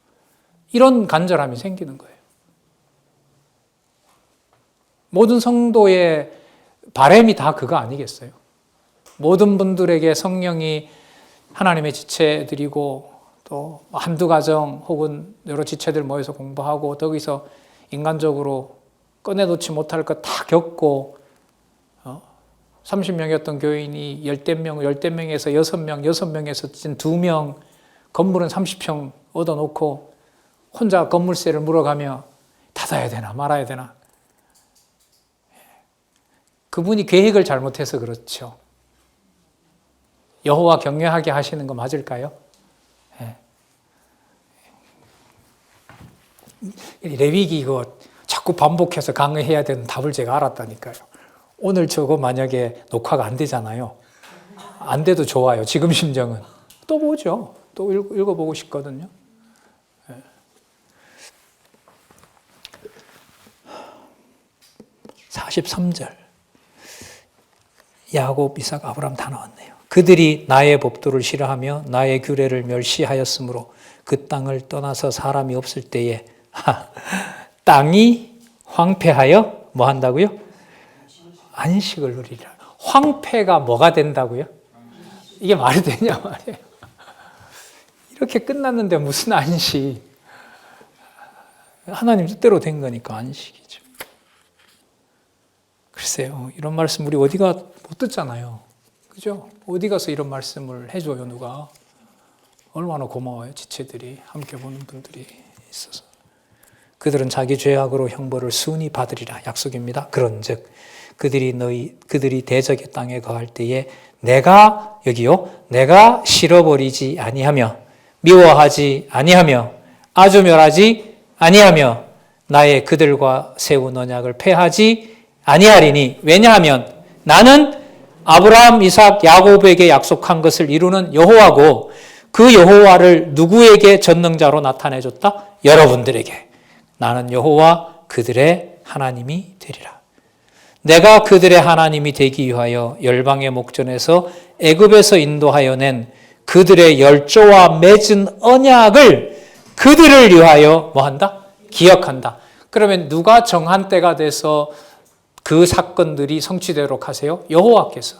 이런 간절함이 생기는 거예요. 모든 성도의 바람이 다 그거 아니겠어요? 모든 분들에게 성령이 하나님의 지체들이고 또 한두 가정 혹은 여러 지체들 모여서 공부하고 거기서 인간적으로 꺼내놓지 못할 것 다 겪고 30명이었던 교인이 10명에서 6명, 6명에서 2명, 건물은 30평 얻어놓고 혼자 건물세를 물어가며 닫아야 되나 말아야 되나. 그분이 계획을 잘못해서 그렇죠. 여호와 경외하게 하시는 거 맞을까요? 레위기 이거 자꾸 반복해서 강의해야 되는 답을 제가 알았다니까요. 오늘 저거 만약에 녹화가 안 되잖아요. 안 돼도 좋아요. 지금 심정은. 또 보죠. 또 읽어보고 싶거든요. 43절. 야곱, 이삭, 아브라함 다 나왔네요. 그들이 나의 법도를 싫어하며 나의 규례를 멸시하였으므로 그 땅을 떠나서 사람이 없을 때에 땅이 황폐하여 뭐 한다고요? 안식을 누리라. 황폐가 뭐가 된다고요? 이게 말이 되냐 말이에요. 이렇게 끝났는데 무슨 안식? 하나님 뜻대로 된 거니까 안식이죠. 글쎄요, 이런 말씀 우리 어디가 못 듣잖아요. 그죠? 어디 가서 이런 말씀을 해줘요, 누가? 얼마나 고마워요, 지체들이, 함께 보는 분들이 있어서. 그들은 자기 죄악으로 형벌을 순히 받으리라. 약속입니다. 그런즉 그들이 대적의 땅에 거할 때에 내가 여기요, 내가 실어버리지 아니하며 미워하지 아니하며 아주 멸하지 아니하며 나의 그들과 세운 언약을 폐하지 아니하리니 왜냐하면 나는 아브라함, 이삭, 야곱에게 약속한 것을 이루는 여호와고 그 여호와를 누구에게 전능자로 나타내줬다? 여러분들에게. 나는 여호와 그들의 하나님이 되리라. 내가 그들의 하나님이 되기 위하여 열방의 목전에서 애굽에서 인도하여 낸 그들의 열조와 맺은 언약을 그들을 위하여 뭐한다? 기억한다. 그러면 누가 정한 때가 돼서 그 사건들이 성취되도록 하세요? 여호와께서.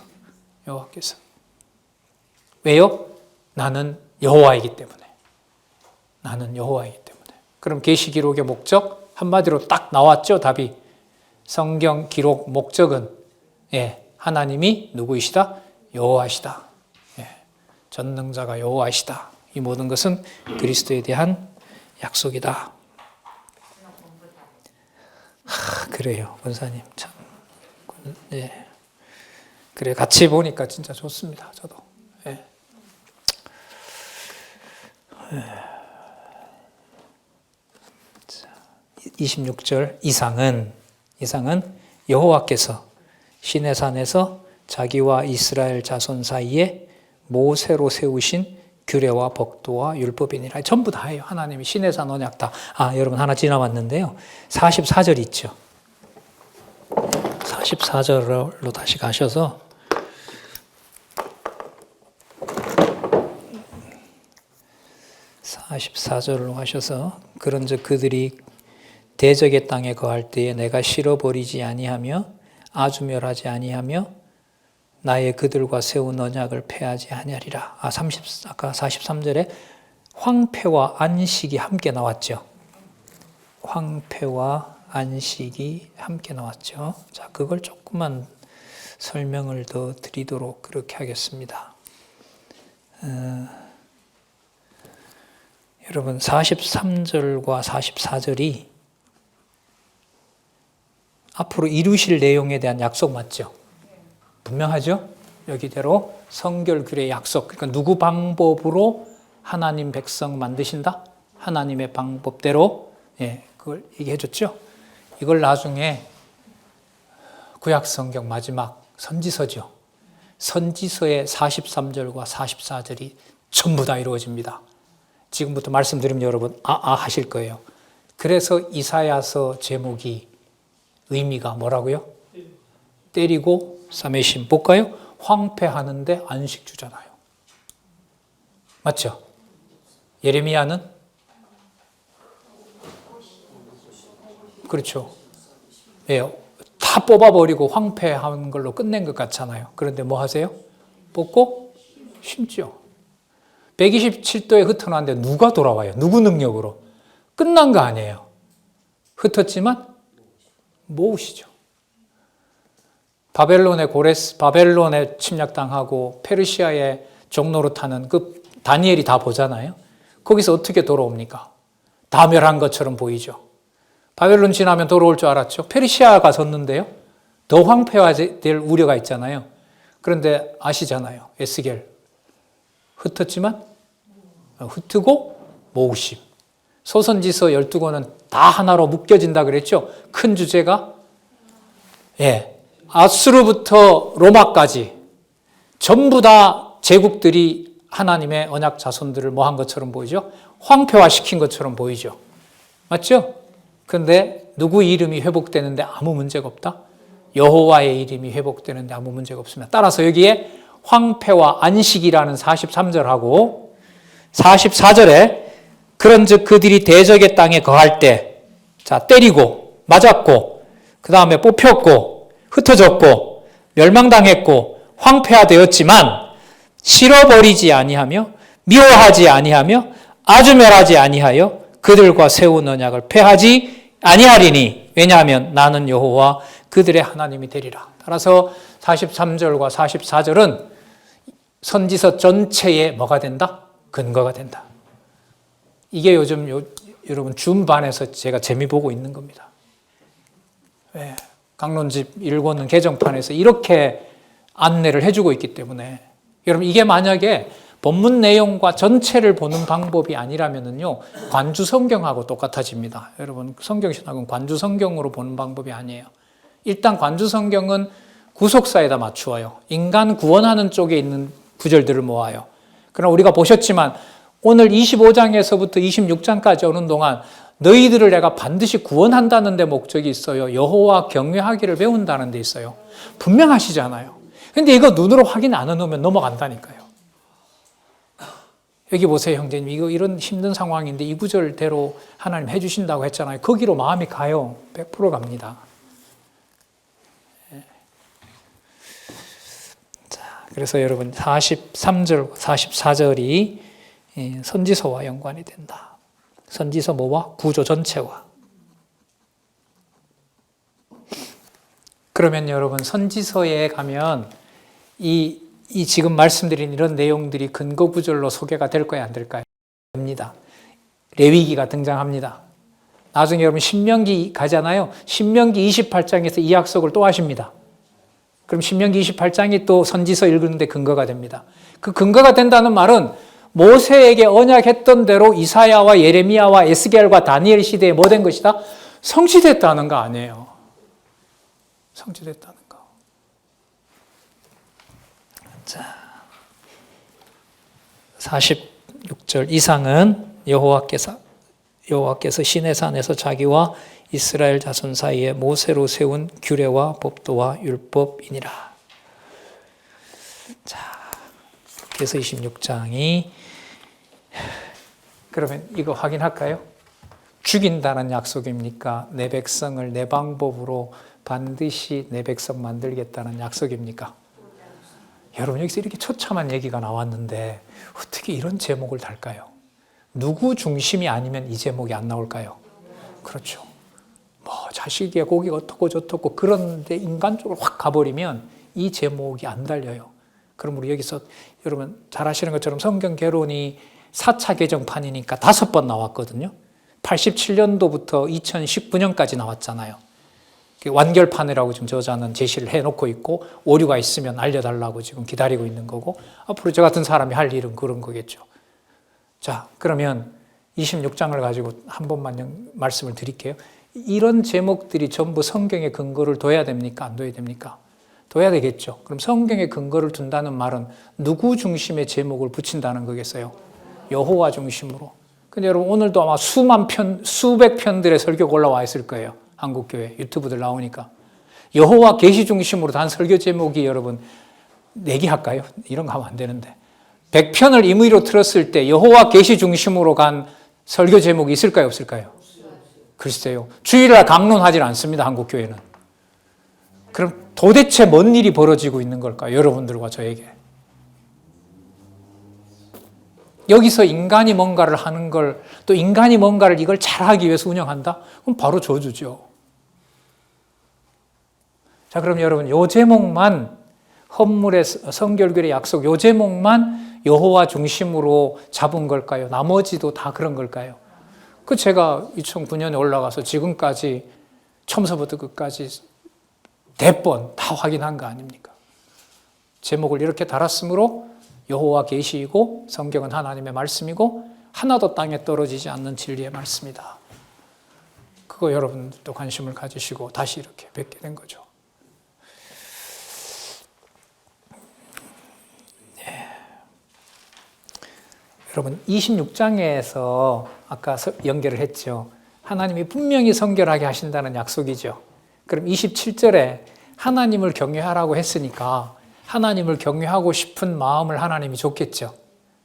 왜요? 나는 여호와이기 때문에. 나는 여호와이기 때문에. 그럼 계시기록의 목적 한마디로 딱 나왔죠, 답이. 성경 기록 목적은 하나님이 누구이시다? 여호와시다. 전능자가 여호와시다. 이 모든 것은 그리스도에 대한 약속이다. 그래요, 권사님 참. 그래, 같이 보니까 진짜 좋습니다. 저도. 26절 이상은 여호와께서 시내산에서 자기와 이스라엘 자손 사이에 모세로 세우신 규례와 법도와 율법이니라. 전부 다예요. 하나님이 시내산 언약 다. 여러분 하나 지나왔는데요. 44절 있죠. 44절로 다시 가셔서 44절로 가셔서 그런즉 그들이 대적의 땅에 거할 때에 내가 실어버리지 아니하며 아주 멸하지 아니하며 나의 그들과 세운 언약을 폐하지 아니하리라. 아까 43절에 황폐와 안식이 함께 나왔죠. 황폐와 안식이 함께 나왔죠. 자, 그걸 조금만 설명을 더 드리도록 그렇게 하겠습니다. 여러분 43절과 44절이 앞으로 이루실 내용에 대한 약속 맞죠? 분명하죠? 여기대로 성결규례의 약속. 그러니까 누구 방법으로 하나님 백성 만드신다? 하나님의 방법대로 그걸 얘기해 줬죠? 이걸 나중에 구약성경 마지막 선지서죠. 선지서의 43절과 44절이 전부 다 이루어집니다. 지금부터 말씀드리면 여러분 하실 거예요. 그래서 이사야서 제목이 의미가 뭐라고요? 때리고 싸매심. 볼까요? 황폐하는데 안식 주잖아요. 맞죠? 예레미야는? 그렇죠. 다 뽑아버리고 황폐한 걸로 끝낸 것 같잖아요. 그런데 뭐 하세요? 뽑고 심죠. 127도에 흩어놨는데 누가 돌아와요? 누구 능력으로? 끝난 거 아니에요. 흩었지만 모으시죠. 바벨론에 침략당하고 페르시아의 종로로 타는 그 다니엘이 다 보잖아요. 거기서 어떻게 돌아옵니까? 다 멸한 것처럼 보이죠. 바벨론 지나면 돌아올 줄 알았죠. 페르시아가 섰는데요. 더 황폐화될 우려가 있잖아요. 그런데 아시잖아요. 에스겔. 흩었지만 흩고 모으심. 소선지서 12권은 다 하나로 묶여진다 그랬죠. 큰 주제가 아수르부터 로마까지 전부 다 제국들이 하나님의 언약 자손들을 뭐 한 것처럼 보이죠. 황폐화시킨 것처럼 보이죠. 맞죠? 그런데 누구 이름이 회복되는데 아무 문제가 없다? 여호와의 이름이 회복되는데 아무 문제가 없습니다. 따라서 여기에 황폐와 안식이라는 43절하고 44절에 그런즉 그들이 대적의 땅에 거할 때, 자, 때리고 맞았고 그 다음에 뽑혔고 흩어졌고 멸망당했고 황폐화되었지만 실어버리지 아니하며 미워하지 아니하며 아주 멸하지 아니하여 그들과 세운 언약을 폐하지 아니하리니 왜냐하면 나는 여호와 그들의 하나님이 되리라. 따라서 43절과 44절은 선지서 전체에 뭐가 된다? 근거가 된다. 이게 요즘 여러분 줌반에서 제가 재미 보고 있는 겁니다. 왜? 강론집 1권은 개정판에서 이렇게 안내를 해주고 있기 때문에 여러분 이게 만약에 본문 내용과 전체를 보는 방법이 아니라면요 관주 성경하고 똑같아집니다. 여러분 성경신학은 관주 성경으로 보는 방법이 아니에요. 일단 관주 성경은 구속사에다 맞추어요. 인간 구원하는 쪽에 있는 구절들을 모아요. 그러나 우리가 보셨지만 오늘 25장에서부터 26장까지 오는 동안 너희들을 내가 반드시 구원한다는 데 목적이 있어요. 여호와 경외하기를 배운다는 데 있어요. 분명하시잖아요. 근데 이거 눈으로 확인 안 해놓으면 넘어간다니까요. 여기 보세요, 형제님. 이거 이런 힘든 상황인데 이 구절대로 하나님 해주신다고 했잖아요. 거기로 마음이 가요. 100% 갑니다. 자, 그래서 여러분 43절, 44절이 선지서와 연관이 된다. 선지서 뭐와? 구조 전체와. 그러면 여러분 선지서에 가면 이 지금 말씀드린 이런 내용들이 근거 구절로 소개가 될 거야 안 될까요? 됩니다. 레위기가 등장합니다. 나중에 여러분 신명기 가잖아요. 신명기 28장에서 이 약속을 또 하십니다. 그럼 신명기 28장이 또 선지서 읽는데 근거가 됩니다. 그 근거가 된다는 말은 모세에게 언약했던 대로 이사야와 예레미야와 에스겔과 다니엘 시대에 뭐 된 것이다? 성취됐다는 거 아니에요. 성취됐다는 거. 자, 46절 이상은 여호와께서 시내산에서 자기와 이스라엘 자손 사이에 모세로 세운 규례와 법도와 율법이니라. 자, 그래서 26장이 그러면 이거 확인할까요? 죽인다는 약속입니까? 내 백성을 내 방법으로 반드시 내 백성 만들겠다는 약속입니까? 여러분 여기서 이렇게 처참한 얘기가 나왔는데 어떻게 이런 제목을 달까요? 누구 중심이 아니면 이 제목이 안 나올까요? 그렇죠. 뭐 자식의 고기가 어떻고 저떻고 그런데 인간적으로 확 가버리면 이 제목이 안 달려요. 그럼 우리 여기서 여러분 잘 아시는 것처럼 성경 개론이 4차 개정판이니까 5번 나왔거든요. 87년도부터 2019년까지 나왔잖아요. 완결판이라고 지금 저자는 제시를 해놓고 있고 오류가 있으면 알려달라고 지금 기다리고 있는 거고 앞으로 저 같은 사람이 할 일은 그런 거겠죠. 자, 그러면 26장을 가지고 한 번만 말씀을 드릴게요. 이런 제목들이 전부 성경의 근거를 둬야 됩니까? 안 둬야 됩니까? 둬야 되겠죠. 그럼 성경의 근거를 둔다는 말은 누구 중심의 제목을 붙인다는 거겠어요? 여호와 중심으로. 근데 여러분 오늘도 아마 수백 편들의 설교가 올라와 있을 거예요. 한국교회 유튜브들 나오니까. 여호와 계시 중심으로 단 설교 제목이 여러분 내기할까요? 이런 거 하면 안 되는데. 100편을 임의로 틀었을 때 여호와 계시 중심으로 간 설교 제목이 있을까요? 없을까요? 글쎄요. 주일날 강론하지 않습니다. 한국교회는. 그럼 도대체 뭔 일이 벌어지고 있는 걸까요? 여러분들과 저에게. 여기서 인간이 뭔가를 하는 걸, 또 인간이 뭔가를 이걸 잘하기 위해서 운영한다? 그럼 바로 저주죠. 자, 그럼 여러분, 요 제목만, 헌물의 성결결의 약속, 요 제목만 여호와 중심으로 잡은 걸까요? 나머지도 다 그런 걸까요? 그 제가 2009년에 올라가서 지금까지, 처음서부터 끝까지 대번 다 확인한 거 아닙니까? 제목을 이렇게 달았으므로 여호와 계시이고 성경은 하나님의 말씀이고 하나도 땅에 떨어지지 않는 진리의 말씀이다. 그거 여러분들도 관심을 가지시고 다시 이렇게 뵙게 된 거죠. 네. 여러분 26장에서 아까 연결을 했죠. 하나님이 분명히 성결하게 하신다는 약속이죠. 그럼 27절에 하나님을 경외하라고 했으니까 하나님을 경외하고 싶은 마음을 하나님이 줬겠죠.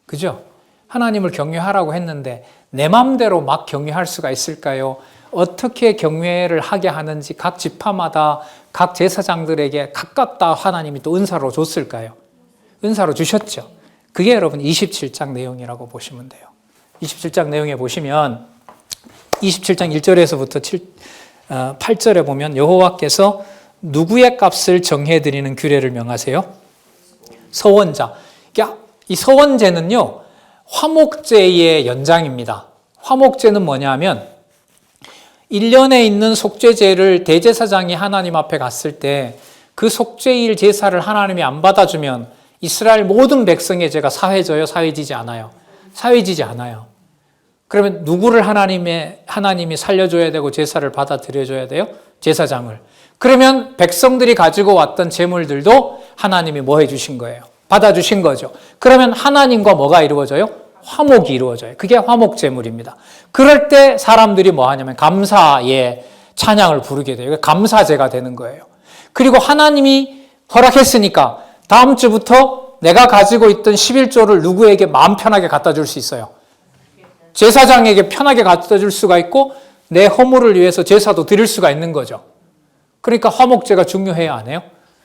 그죠? 하나님을 경외하라고 했는데 내 마음대로 막 경외할 수가 있을까요? 어떻게 경외를 하게 하는지 각 지파마다 각 제사장들에게 각각 다 하나님이 또 은사로 줬을까요? 은사로 주셨죠. 그게 여러분 27장 내용이라고 보시면 돼요. 27장 내용에 보시면 27장 1절에서부터 8절에 보면 여호와께서 누구의 값을 정해드리는 규례를 명하세요? 서원자. 이 서원제는요, 화목제의 연장입니다. 화목제는 뭐냐면 1년에 있는 속죄제를 대제사장이 하나님 앞에 갔을 때 그 속죄일 제사를 하나님이 안 받아주면 이스라엘 모든 백성의 죄가 사해져요? 사해지지 않아요? 사해지지 않아요. 그러면 누구를 하나님이 살려줘야 되고 제사를 받아들여줘야 돼요? 제사장을. 그러면 백성들이 가지고 왔던 제물들도 하나님이 뭐 해주신 거예요? 받아주신 거죠. 그러면 하나님과 뭐가 이루어져요? 화목이 이루어져요. 그게 화목 제물입니다. 그럴 때 사람들이 뭐 하냐면 감사의 찬양을 부르게 돼요. 감사제가 되는 거예요. 그리고 하나님이 허락했으니까 다음 주부터 내가 가지고 있던 11조를 누구에게 마음 편하게 갖다 줄 수 있어요. 제사장에게 편하게 갖다 줄 수가 있고 내 허물을 위해서 제사도 드릴 수가 있는 거죠. 그러니까 화목제가 중요해요, 안 해요?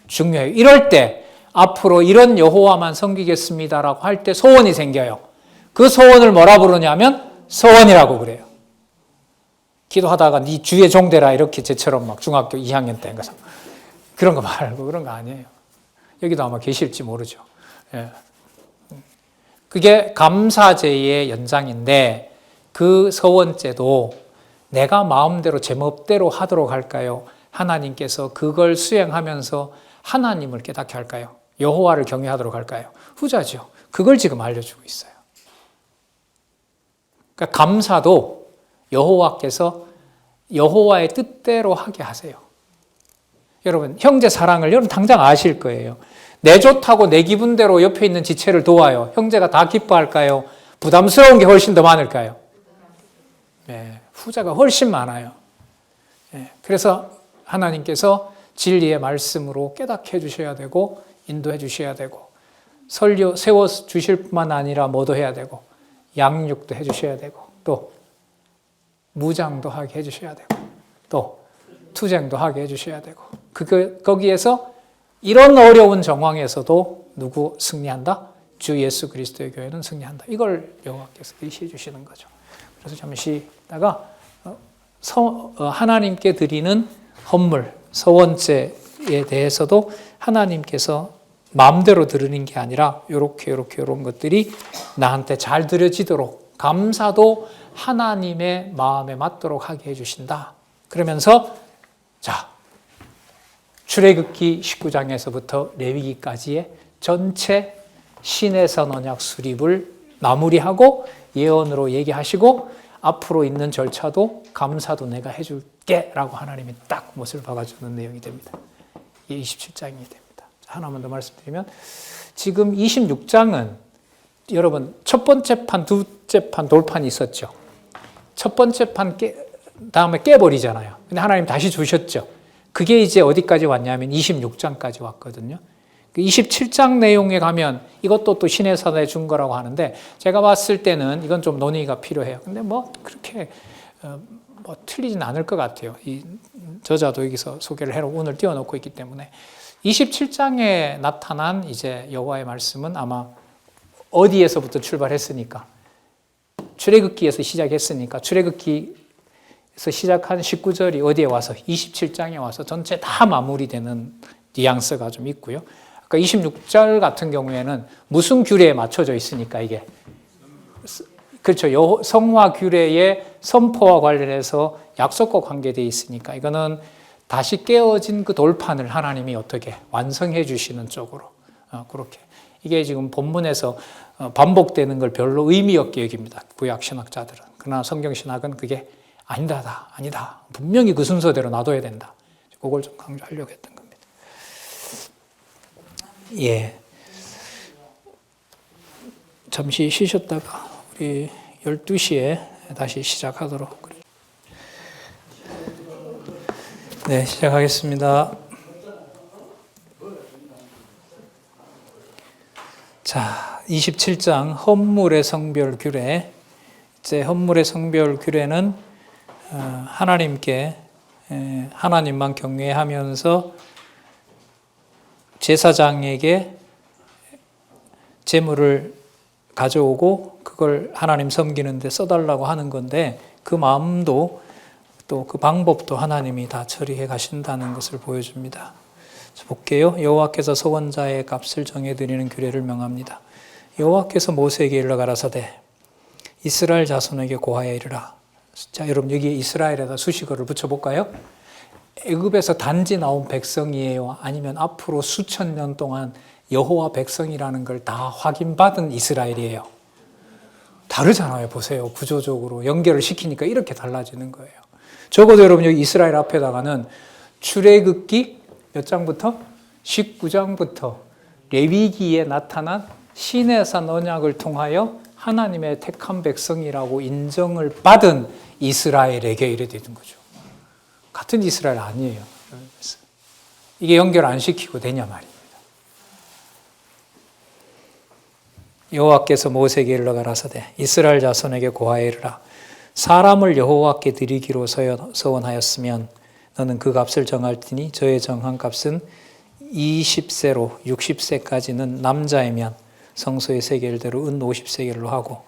중요해요. 이럴 때 앞으로 이런 여호와만 섬기겠습니다라고 할 때 소원이 생겨요. 그 소원을 뭐라 부르냐면 서원이라고 그래요. 기도하다가 네 주의 종 되라 이렇게 제처럼 막 중학교 2학년 때인가 그런 거 말고 그런 거 아니에요. 여기도 아마 계실지 모르죠. 예. 그게 감사제의 연장인데 그 서원제도 내가 마음대로 제멋대로 하도록 할까요? 하나님께서 그걸 수행하면서 하나님을 깨닫게 할까요? 여호와를 경외하도록 할까요? 후자죠. 그걸 지금 알려주고 있어요. 그러니까 감사도 여호와께서 여호와의 뜻대로 하게 하세요. 여러분 형제 사랑을 여러분 당장 아실 거예요. 내 좋다고 내 기분대로 옆에 있는 지체를 도와요. 형제가 다 기뻐할까요? 부담스러운 게 훨씬 더 많을까요? 네, 후자가 훨씬 많아요. 네, 그래서 하나님께서 진리의 말씀으로 깨닫게 해주셔야 되고 인도해 주셔야 되고 세워 주실 뿐만 아니라 뭐도 해야 되고 양육도 해주셔야 되고 또 무장도 하게 해주셔야 되고 또 투쟁도 하게 해주셔야 되고 거기에서 이런 어려운 정황에서도 누구 승리한다? 주 예수 그리스도의 교회는 승리한다. 이걸 여호와께서 계시해 주시는 거죠. 그래서 잠시 있다가 하나님께 드리는 헌물, 서원제에 대해서도 하나님께서 마음대로 드리는 게 아니라 이런 것들이 나한테 잘 드려지도록 감사도 하나님의 마음에 맞도록 하게 해주신다. 그러면서 자 출애굽기 19장에서부터 레위기까지의 전체 신해선 언약 수립을 마무리하고 예언으로 얘기하시고 앞으로 있는 절차도 감사도 내가 해줄게 라고 하나님이 딱 못을 박아주는 내용이 됩니다. 이게 27장이 됩니다. 하나만 더 말씀드리면 지금 26장은 여러분 첫 번째 판, 둘째 판, 돌판이 있었죠. 첫 번째 판 다음에 깨버리잖아요. 근데 하나님 다시 주셨죠. 그게 이제 어디까지 왔냐면 26장까지 왔거든요. 27장 내용에 가면 이것도 또 신의 사단에 준 거라고 하는데 제가 봤을 때는 이건 좀 논의가 필요해요. 근데 뭐 그렇게 틀리진 않을 것 같아요. 이 저자도 여기서 소개를 해놓고 오늘 띄워놓고 있기 때문에 27장에 나타난 이제 여호와의 말씀은 아마 어디에서부터 출발했으니까 출애굽기에서 시작했으니까 출애굽기에서 시작한 19절이 어디에 와서 27장에 와서 전체 다 마무리되는 뉘앙스가 좀 있고요. 아까 26절 같은 경우에는 무슨 규례에 맞춰져 있으니까 이게 그렇죠. 성화 규례의 선포와 관련해서 약속과 관계되어 있으니까 이거는 다시 깨어진 그 돌판을 하나님이 어떻게 완성해 주시는 쪽으로 그렇게 이게 지금 본문에서 반복되는 걸 별로 의미 없게 여깁니다. 구약 신학자들은. 그러나 성경 신학은 그게 아니다. 분명히 그 순서대로 놔둬야 된다. 그걸 좀 강조하려고 했던 겁니다. 예. 잠시 쉬셨다가 우리 12시에 다시 시작하도록. 네, 시작하겠습니다. 자, 27장 헌물의 성별 규례. 이제 헌물의 성별 규례는 하나님께 하나님만 경외하면서 제사장에게 제물을 가져오고 그걸 하나님 섬기는 데 써달라고 하는 건데, 그 마음도 또 그 방법도 하나님이 다 처리해 가신다는 것을 보여줍니다. 볼게요. 여호와께서 서원자의 값을 정해드리는 규례를 명합니다. 여호와께서 모세에게 일러 가라사대 이스라엘 자손에게 고하여 이르라. 자, 여러분 여기에 이스라엘에다 수식어를 붙여볼까요? 애굽에서 단지 나온 백성이에요? 아니면 앞으로 수천 년 동안 여호와 백성이라는 걸 다 확인받은 이스라엘이에요? 다르잖아요. 보세요. 구조적으로 연결을 시키니까 이렇게 달라지는 거예요. 적어도 여러분 여기 이스라엘 앞에다가는 출애굽기 몇 장부터? 19장부터 레위기에 나타난 시내산 언약을 통하여 하나님의 택한 백성이라고 인정을 받은 이스라엘에게 이래 되는 거죠. 같은 이스라엘 아니에요. 이게 연결 안 시키고 되냐 말입니다. 여호와께서 모세에게 일러 가라사대 이스라엘 자손에게 고하여 이르라. 사람을 여호와께 드리기로 서원하였으면 너는 그 값을 정할 테니 저의 정한 값은 20세로 60세까지는 남자이면 성소의 세겔대로 은 50세겔로 하고,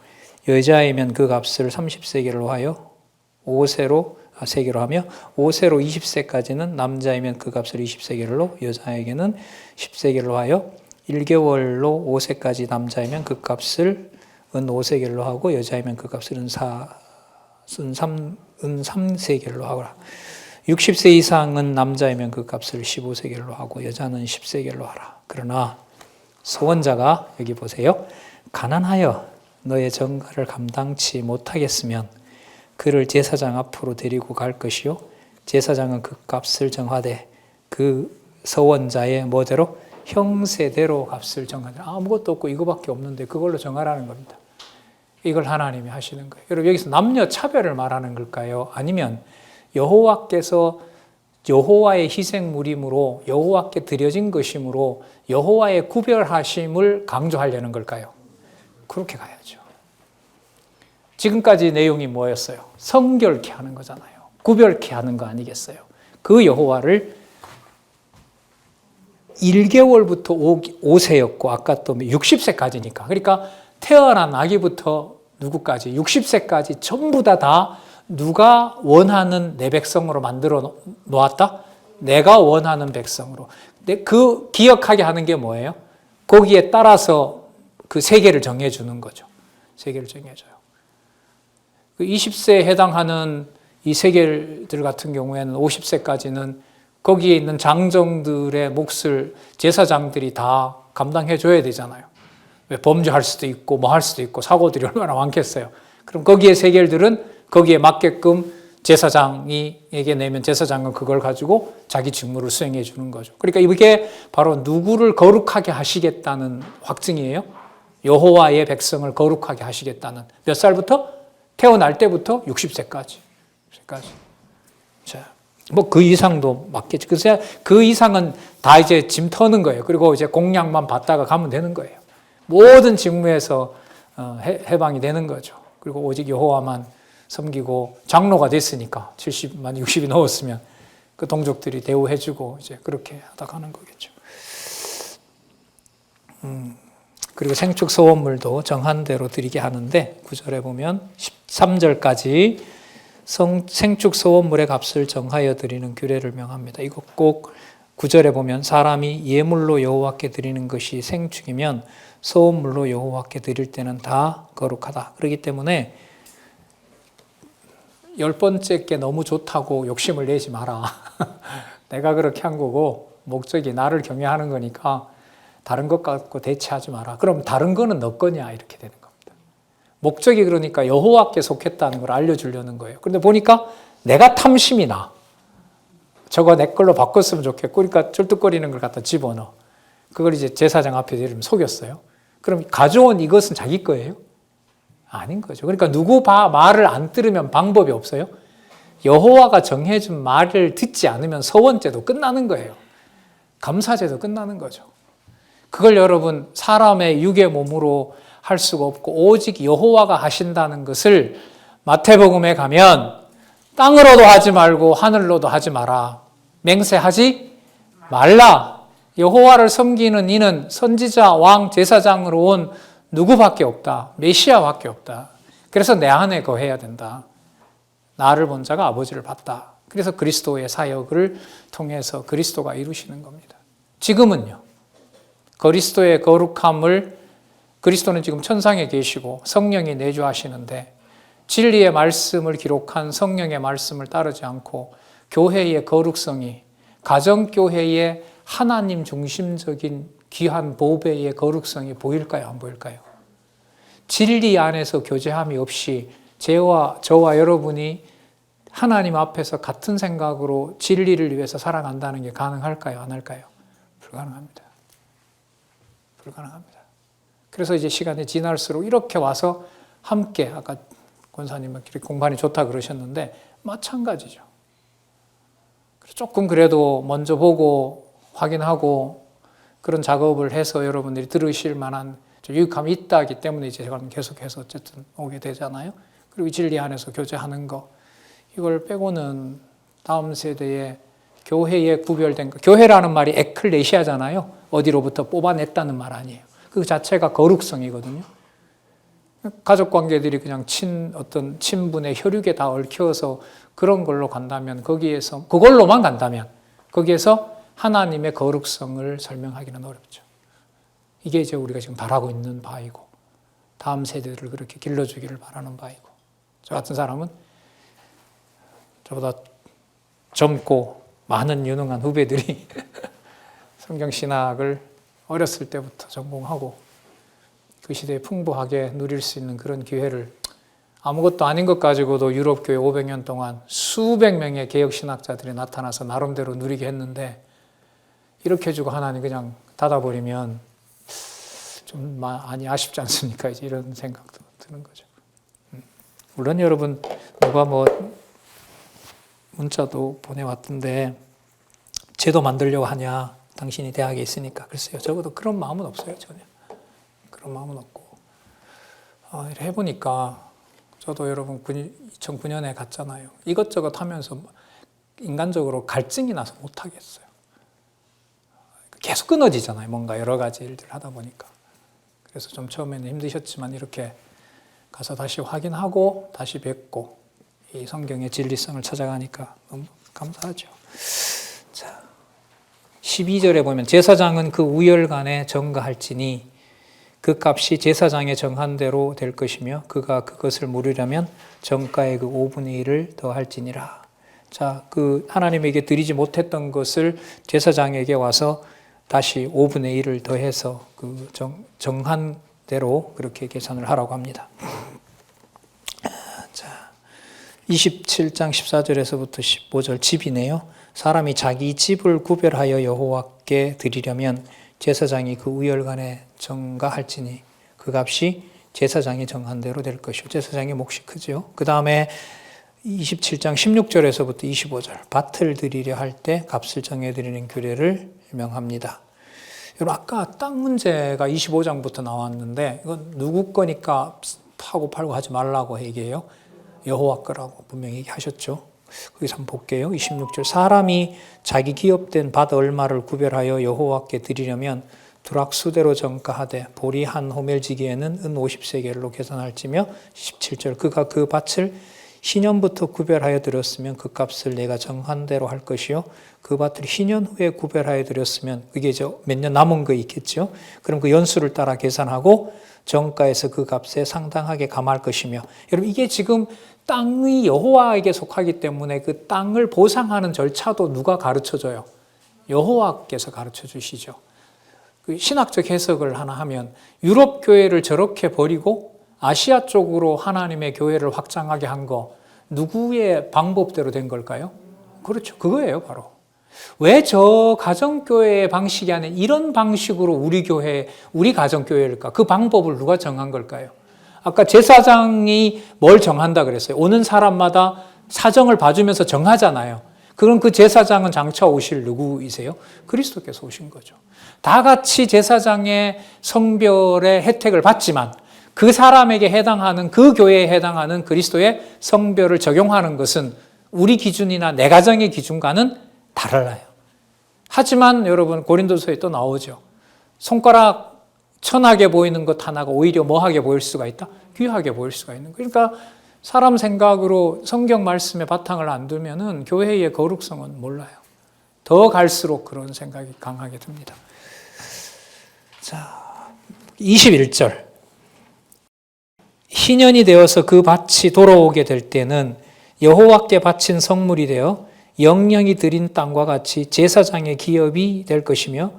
여자이면 그 값을 30세겔로 하여 5세로 하며 5세로 20세까지는 남자이면 그 값을 20세겔로, 여자에게는 10세겔로 하여 1개월로 5세까지 남자이면 그 값을 은 5세겔로 하고, 여자이면 그 값을 은 3세겔로 하거라. 60세 이상은 남자이면 그 값을 15세겔로 하고 여자는 10세겔로 하라. 그러나 서원자가 여기 보세요. 가난하여 너의 전가를 감당치 못하겠으면 그를 제사장 앞으로 데리고 갈 것이요 제사장은 그 값을 정하되 그 서원자의 뭐대로? 형세대로 값을 정하되, 아무것도 없고 이거밖에 없는데 그걸로 정하라는 겁니다. 이걸 하나님이 하시는 거예요. 여러분 여기서 남녀 차별을 말하는 걸까요? 아니면 여호와께서 여호와의 희생물임으로 여호와께 드려진 것이므로 여호와의 구별하심을 강조하려는 걸까요? 그렇게 가야죠. 지금까지 내용이 뭐였어요? 성결케 하는 거잖아요. 구별케 하는 거 아니겠어요? 그 여호와를 1개월부터 5세였고 아까 또 60세까지니까, 그러니까 태어난 아기부터 누구까지 60세까지 전부 다 누가 원하는 내 백성으로 만들어 놓았다? 내가 원하는 백성으로. 그 기억하게 하는 게 뭐예요? 거기에 따라서 그 세계를 정해주는 거죠. 세계를 정해줘요. 그 20세에 해당하는 이 세계들 같은 경우에는 50세까지는 거기에 있는 장정들의 몫을 제사장들이 다 감당해 줘야 되잖아요. 왜 범죄할 수도 있고 뭐 할 수도 있고 사고들이 얼마나 많겠어요. 그럼 거기에 세계들은 거기에 맞게끔 제사장에게 내면 제사장은 그걸 가지고 자기 직무를 수행해 주는 거죠. 그러니까 이게 바로 누구를 거룩하게 하시겠다는 확증이에요. 여호와의 백성을 거룩하게 하시겠다는. 몇 살부터? 태어날 때부터 60세까지. 자, 뭐 그 이상도 맞겠죠. 그래서 그 이상은 다 이제 짐 터는 거예요. 그리고 이제 공약만 받다가 가면 되는 거예요. 모든 직무에서 해방이 되는 거죠. 그리고 오직 여호와만 섬기고 장로가 됐으니까 70만 60이 넘었으면 그 동족들이 대우해주고 이제 그렇게 하다 가는 거겠죠. 그리고 생축 소원물도 정한 대로 드리게 하는데 9절에 보면 13절까지 생축 소원물의 값을 정하여 드리는 규례를 명합니다. 이거 꼭 9절에 보면 사람이 예물로 여호와께 드리는 것이 생축이면 소원물로 여호와께 드릴 때는 다 거룩하다. 그렇기 때문에 10번째 게 너무 좋다고 욕심을 내지 마라. 내가 그렇게 한 거고 목적이 나를 경외하는 거니까 다른 것 갖고 대체하지 마라. 그럼 다른 거는 너 거냐 이렇게 되는 겁니다. 목적이 그러니까 여호와께 속했다는 걸 알려주려는 거예요. 그런데 보니까 내가 탐심이 나. 저거 내 걸로 바꿨으면 좋겠고 그러니까 쩔뚝거리는 걸 갖다 집어넣어. 그걸 이제 제사장 앞에 내리면 속였어요. 그럼 가져온 이것은 자기 거예요? 아닌 거죠. 그러니까 누구 말을 안 들으면 방법이 없어요. 여호와가 정해준 말을 듣지 않으면 서원제도 끝나는 거예요. 감사제도 끝나는 거죠. 그걸 여러분 사람의 육의 몸으로 할 수가 없고 오직 여호와가 하신다는 것을 마태복음에 가면 땅으로도 하지 말고 하늘로도 하지 마라. 맹세하지 말라. 여호와를 섬기는 이는 선지자, 왕, 제사장으로 온 누구밖에 없다. 메시아밖에 없다. 그래서 내 안에 거해야 된다. 나를 본 자가 아버지를 봤다. 그래서 그리스도의 사역을 통해서 그리스도가 이루시는 겁니다. 지금은요. 그리스도의 거룩함을 그리스도는 지금 천상에 계시고 성령이 내주하시는데 진리의 말씀을 기록한 성령의 말씀을 따르지 않고 교회의 거룩성이 가정교회의 하나님 중심적인 귀한 보배의 거룩성이 보일까요? 안 보일까요? 진리 안에서 교제함이 없이 저와 여러분이 하나님 앞에서 같은 생각으로 진리를 위해서 살아간다는 게 가능할까요? 안 할까요? 불가능합니다. 불가능합니다. 그래서 이제 시간이 지날수록 이렇게 와서 함께 아까 권사님은 공간이 좋다 그러셨는데 마찬가지죠. 조금 그래도 먼저 보고 확인하고 그런 작업을 해서 여러분들이 들으실 만한 유익함이 있다기 때문에 이제 제가 계속해서 어쨌든 오게 되잖아요. 그리고 진리 안에서 교제하는 거 이걸 빼고는 다음 세대의 교회에 구별된 거, 교회라는 말이 에클레시아잖아요. 어디로부터 뽑아냈다는 말 아니에요. 그 자체가 거룩성이거든요. 가족 관계들이 그냥 어떤 친분의 혈육에 다 얽혀서 그런 걸로 간다면 그걸로만 간다면 거기에서 하나님의 거룩성을 설명하기는 어렵죠. 이게 이제 우리가 지금 바라고 있는 바이고 다음 세대들을 그렇게 길러주기를 바라는 바이고 저 같은 사람은 저보다 젊고 많은 유능한 후배들이 성경신학을 어렸을 때부터 전공하고 그 시대에 풍부하게 누릴 수 있는 그런 기회를 아무것도 아닌 것 가지고도 유럽교회 500년 동안 수백 명의 개혁신학자들이 나타나서 나름대로 누리게 했는데 이렇게 해주고 하나님 그냥 닫아버리면 좀 많이 아쉽지 않습니까? 이제 이런 생각도 드는 거죠. 물론 여러분 누가 문자도 보내왔던데 제도 만들려고 하냐? 당신이 대학에 있으니까. 글쎄요. 적어도 그런 마음은 없어요. 전혀. 그런 마음은 없고. 이렇게 해보니까 저도 여러분 2009년에 갔잖아요. 이것저것 하면서 인간적으로 갈증이 나서 못하겠어요. 계속 끊어지잖아요. 뭔가 여러 가지 일들을 하다 보니까. 그래서 좀 처음에는 힘드셨지만 이렇게 가서 다시 확인하고 다시 뵙고 이 성경의 진리성을 찾아가니까 너무 감사하죠. 자, 12절에 보면 제사장은 그 우열간에 정가할지니 그 값이 제사장의 정한 대로 될 것이며 그가 그것을 물으려면 정가의 그 5분의 1을 더할지니라. 자, 그 하나님에게 드리지 못했던 것을 제사장에게 와서 다시 5분의 1을 더해서 그 정한 대로 그렇게 계산을 하라고 합니다. 자, 27장 14절에서부터 15절 집이네요. 사람이 자기 집을 구별하여 여호와께 드리려면 제사장이 그 우열간에 정가할지니 그 값이 제사장이 정한 대로 될 것이요. 제사장의 몫이 크죠. 그 다음에 27장 16절에서부터 25절 밭을 드리려 할 때 값을 정해드리는 규례를 명합니다. 여러분 아까 땅 문제가 25장부터 나왔는데 이건 누구 거니까 파고 팔고 하지 말라고 얘기해요. 여호와 거라고 분명히 얘기하셨죠. 거기서 한번 볼게요. 26절 사람이 자기 기업된 밭 얼마를 구별하여 여호와께 드리려면 두락수대로 정가하되 보리 한 호멜지기에는 은 50세겔로 계산할지며 17절 그가 그 밭을 희년부터 구별하여 드렸으면 그 값을 내가 정한 대로 할 것이요 그 밭을 희년 후에 구별하여 드렸으면 그게 이제 몇 년 남은 거 있겠죠. 그럼 그 연수를 따라 계산하고 정가에서 그 값에 상당하게 감할 것이며 여러분 이게 지금 땅이 여호와에게 속하기 때문에 그 땅을 보상하는 절차도 누가 가르쳐줘요? 여호와께서 가르쳐 주시죠. 그 신학적 해석을 하나 하면 유럽 교회를 저렇게 버리고 아시아 쪽으로 하나님의 교회를 확장하게 한 거 누구의 방법대로 된 걸까요? 그렇죠. 그거예요, 바로. 왜 저 가정교회의 방식이 아닌 이런 방식으로 우리 교회, 우리 가정교회일까? 그 방법을 누가 정한 걸까요? 아까 제사장이 뭘 정한다 그랬어요? 오는 사람마다 사정을 봐주면서 정하잖아요. 그럼 그 제사장은 장차 오실 누구이세요? 그리스도께서 오신 거죠. 다 같이 제사장의 성별의 혜택을 받지만 그 사람에게 해당하는, 그 교회에 해당하는 그리스도의 성별을 적용하는 것은 우리 기준이나 내 가정의 기준과는 달라요. 하지만 여러분, 고린도서에 또 나오죠. 손가락 천하게 보이는 것 하나가 오히려 뭐하게 보일 수가 있다? 귀하게 보일 수가 있는 거예요. 그러니까 사람 생각으로 성경 말씀에 바탕을 안 두면은 교회의 거룩성은 몰라요. 더 갈수록 그런 생각이 강하게 듭니다. 자, 21절. 희년이 되어서 그 밭이 돌아오게 될 때는 여호와께 바친 성물이 되어 영영이 드린 땅과 같이 제사장의 기업이 될 것이며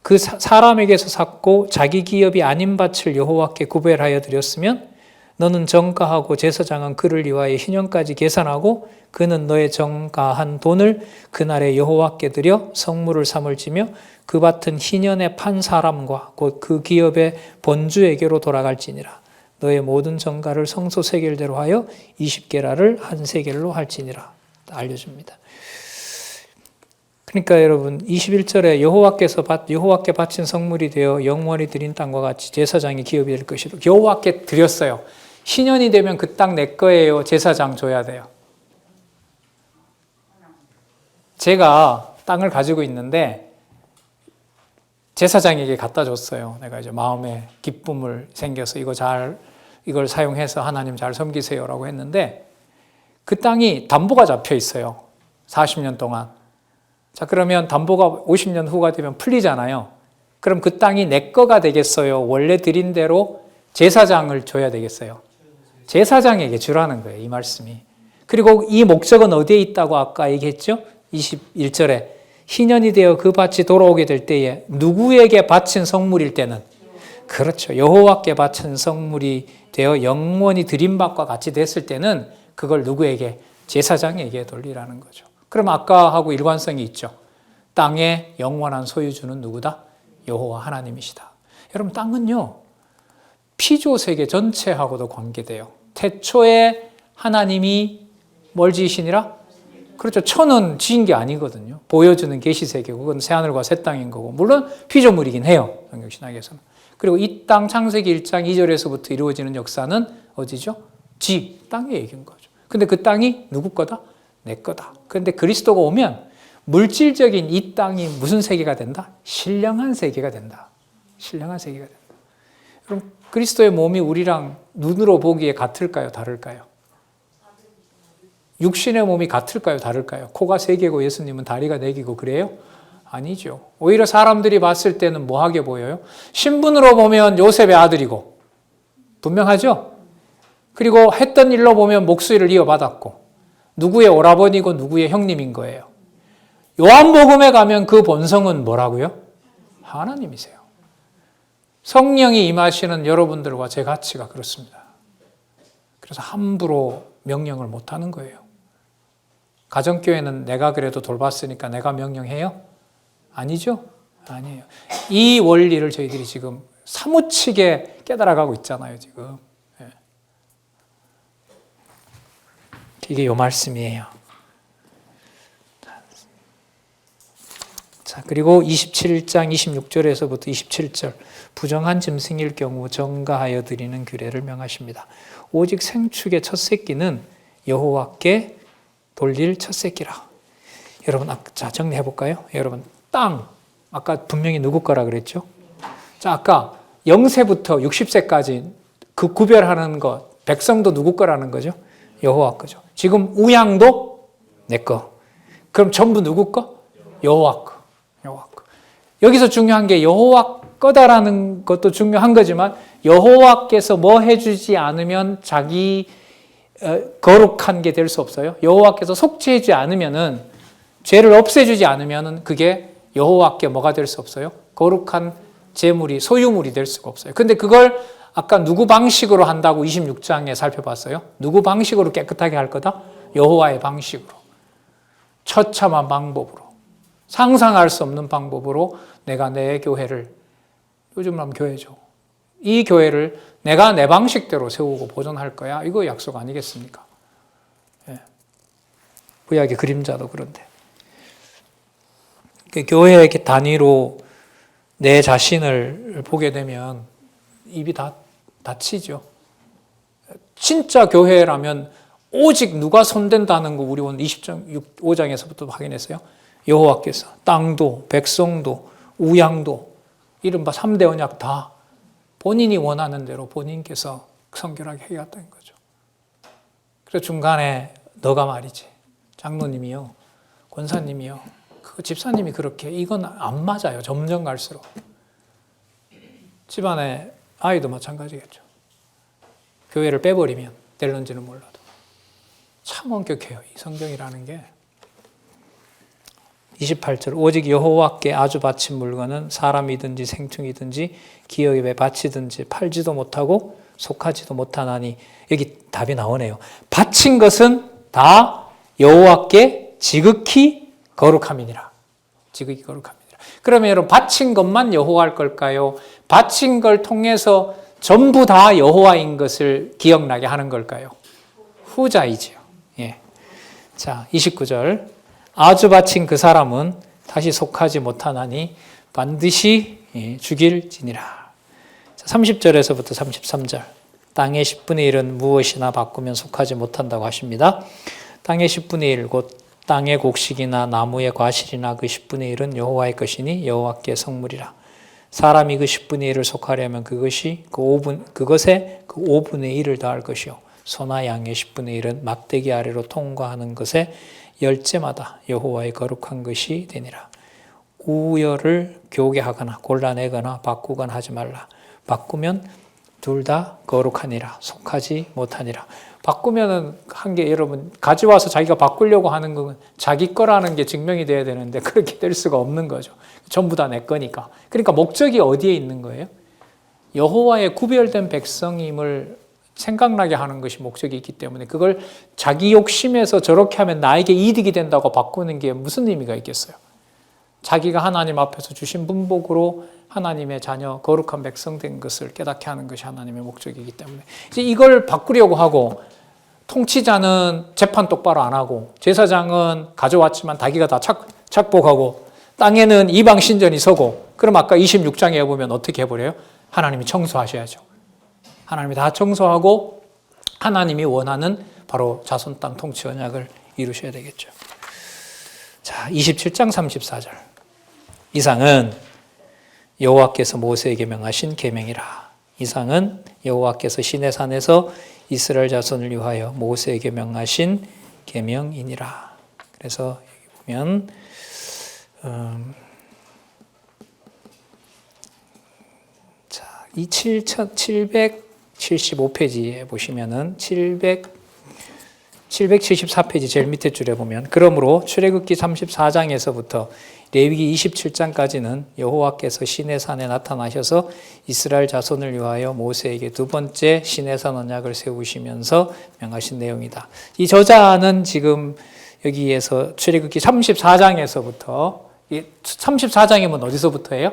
그 사람에게서 샀고 자기 기업이 아닌 밭을 여호와께 구별하여 드렸으면 너는 정가하고 제사장은 그를 위하여 희년까지 계산하고 그는 너의 정가한 돈을 그날에 여호와께 드려 성물을 삼을지며 그 밭은 희년에 판 사람과 곧 그 기업의 본주에게로 돌아갈지니라. 너의 모든 정가를 성소 세겔대로 하여 20게라를 한 세겔로 할지니라. 알려줍니다. 그러니까 여러분 21절에 여호와께 바친 성물이 되어 영원히 드린 땅과 같이 제사장의 기업이 될 것이로 여호와께 드렸어요. 희년이 되면 그 땅 내 거예요. 제사장 줘야 돼요. 제가 땅을 가지고 있는데 제사장에게 갖다 줬어요. 내가 이제 마음에 기쁨을 생겨서 이걸 사용해서 하나님 잘 섬기세요라고 했는데 그 땅이 담보가 잡혀 있어요. 40년 동안. 자, 그러면 담보가 50년 후가 되면 풀리잖아요. 그럼 그 땅이 내 거가 되겠어요? 원래 드린 대로 제사장을 줘야 되겠어요? 제사장에게 주라는 거예요, 이 말씀이. 그리고 이 목적은 어디에 있다고 아까 얘기했죠? 21절에 희년이 되어 그 밭이 돌아오게 될 때에 누구에게 바친 성물일 때는, 그렇죠, 여호와께 바친 성물이 되어 영원히 드린 밭과 같이 됐을 때는 그걸 누구에게? 제사장에게 돌리라는 거죠. 그럼 아까하고 일관성이 있죠. 땅의 영원한 소유주는 누구다? 여호와 하나님이시다. 여러분, 땅은요, 피조 세계 전체하고도 관계돼요. 태초에 하나님이 뭘 지으시니라? 그렇죠. 천은 지은 게 아니거든요. 보여주는 계시세계고 그건 새하늘과 새 땅인 거고, 물론 피조물이긴 해요, 성경신학에서는. 그리고 이 땅 창세기 1장 2절에서부터 이루어지는 역사는 어디죠? 땅의 얘기인 거죠. 근데 그 땅이 누구 거다? 내 거다. 그런데 그리스도가 오면 물질적인 이 땅이 무슨 세계가 된다? 신령한 세계가 된다. 신령한 세계가 된다. 그럼 그리스도의 몸이 우리랑 눈으로 보기에 같을까요? 다를까요? 육신의 몸이 같을까요? 다를까요? 코가 3개고 예수님은 다리가 4개고 그래요? 아니죠. 오히려 사람들이 봤을 때는 뭐하게 보여요? 신분으로 보면 요셉의 아들이고 분명하죠? 그리고 했던 일로 보면 목수일을 이어받았고 누구의 오라버니고 누구의 형님인 거예요. 요한복음에 가면 그 본성은 뭐라고요? 하나님이세요. 성령이 임하시는 여러분들과 제 가치가 그렇습니다. 그래서 함부로 명령을 못하는 거예요. 가정교회는 내가 그래도 돌봤으니까 내가 명령해요? 아니죠? 아니에요. 이 원리를 저희들이 지금 사무치게 깨달아가고 있잖아요, 지금. 이게 요 말씀이에요. 자, 그리고 27장 26절에서부터 27절. 부정한 짐승일 경우 정가하여 드리는 규례를 명하십니다. 오직 생축의 첫 새끼는 여호와께 돌릴 첫 새끼라. 여러분, 자, 정리해 볼까요? 여러분, 땅. 아까 분명히 누구 거라 그랬죠? 자, 아까 0세부터 60세까지 그 구별하는 것, 백성도 누구 거라는 거죠? 여호와 거죠. 지금 우양도 내 거. 그럼 전부 누구 거? 여호와 거. 여호와 거. 여기서 중요한 게 여호와 거다라는 것도 중요한 거지만 여호와께서 뭐 해주지 않으면 자기 거룩한 게 될 수 없어요. 여호와께서 속죄하지 않으면은, 죄를 없애주지 않으면은 그게 여호와께 뭐가 될 수 없어요? 거룩한 제물이, 소유물이 될 수가 없어요. 근데 그걸 아까 누구 방식으로 한다고 26장에 살펴봤어요? 누구 방식으로 깨끗하게 할 거다? 여호와의 방식으로. 처참한 방법으로. 상상할 수 없는 방법으로 내가 내 교회를, 요즘 하면 교회죠. 이 교회를 내가 내 방식대로 세우고 보존할 거야. 이거 약속 아니겠습니까? 예. 구약의 그림자도 그런데. 교회의 단위로 내 자신을 보게 되면 입이 다 닫히죠. 진짜 교회라면 오직 누가 손댄다는 거 우리 오늘 25장에서부터 확인했어요. 여호와께서 땅도 백성도 우양도 이른바 3대 언약 다 본인이 원하는 대로 본인께서 성결하게 해갔다는 거죠. 그래서 중간에 너가 말이지 장로님이요 권사님이요 그 집사님이 그렇게 이건 안 맞아요. 점점 갈수록 집안에 아이도 마찬가지겠죠. 교회를 빼버리면 될런지는 몰라도 참 엄격해요. 이 성경이라는 게. 28절 오직 여호와께 아주 바친 물건은 사람이든지 생충이든지 기업에 바치든지 팔지도 못하고 속하지도 못하나니 여기 답이 나오네요. 바친 것은 다 여호와께 지극히 거룩함이니라. 지극히 거룩함이니라. 그러면 여러분 바친 것만 여호와일 걸까요? 바친 걸 통해서 전부 다 여호와인 것을 기억나게 하는 걸까요? 후자이지요. 예. 자, 29절 아주 바친 그 사람은 다시 속하지 못하나니 반드시 죽일지니라. 30절에서부터 33절 땅의 10분의 1은 무엇이나 바꾸면 속하지 못한다고 하십니다. 땅의 10분의 1 곧 땅의 곡식이나 나무의 과실이나 그 10분의 1은 여호와의 것이니 여호와께 성물이라. 사람이 그 10분의 1을 속하려면 그것에 그 5분의 1을 더할 것이요 소나 양의 10분의 1은 막대기 아래로 통과하는 것에 열째마다 여호와의 거룩한 것이 되니라. 우열을 교개하거나 골라내거나 바꾸거나 하지 말라. 바꾸면 둘 다 거룩하니라. 속하지 못하니라. 바꾸면은 한 게 여러분 가져와서 자기가 바꾸려고 하는 건 자기 거라는 게 증명이 돼야 되는데 그렇게 될 수가 없는 거죠. 전부 다 내 거니까. 그러니까 목적이 어디에 있는 거예요? 여호와의 구별된 백성임을 생각나게 하는 것이 목적이 있기 때문에 그걸 자기 욕심에서 저렇게 하면 나에게 이득이 된다고 바꾸는 게 무슨 의미가 있겠어요? 자기가 하나님 앞에서 주신 분복으로 하나님의 자녀 거룩한 백성 된 것을 깨닫게 하는 것이 하나님의 목적이기 때문에 이제 이걸 바꾸려고 하고 통치자는 재판 똑바로 안 하고 제사장은 가져왔지만 자기가 다 착복하고 땅에는 이방 신전이 서고 그럼 아까 26장에 보면 어떻게 해버려요? 하나님이 청소하셔야죠. 하나님이 다 청소하고 하나님이 원하는 바로 자손 땅 통치 언약을 이루셔야 되겠죠. 자, 27장 34절. 이상은 여호와께서 모세에게 명하신 계명이라. 이상은 여호와께서 시내산에서 이스라엘 자손을 위하여 모세에게 명하신 계명이니라. 그래서 여기 보면 자, 이 775페이지에 보시면은 774페이지 제일 밑에 줄에 보면 그러므로 출애굽기 34장에서부터 레위기 27장까지는 여호와께서 시내산에 나타나셔서 이스라엘 자손을 위하여 모세에게 두 번째 시내산 언약을 세우시면서 명하신 내용이다. 이 저자는 지금 여기에서 출애굽기 34장에서부터 34장이면 어디서부터예요?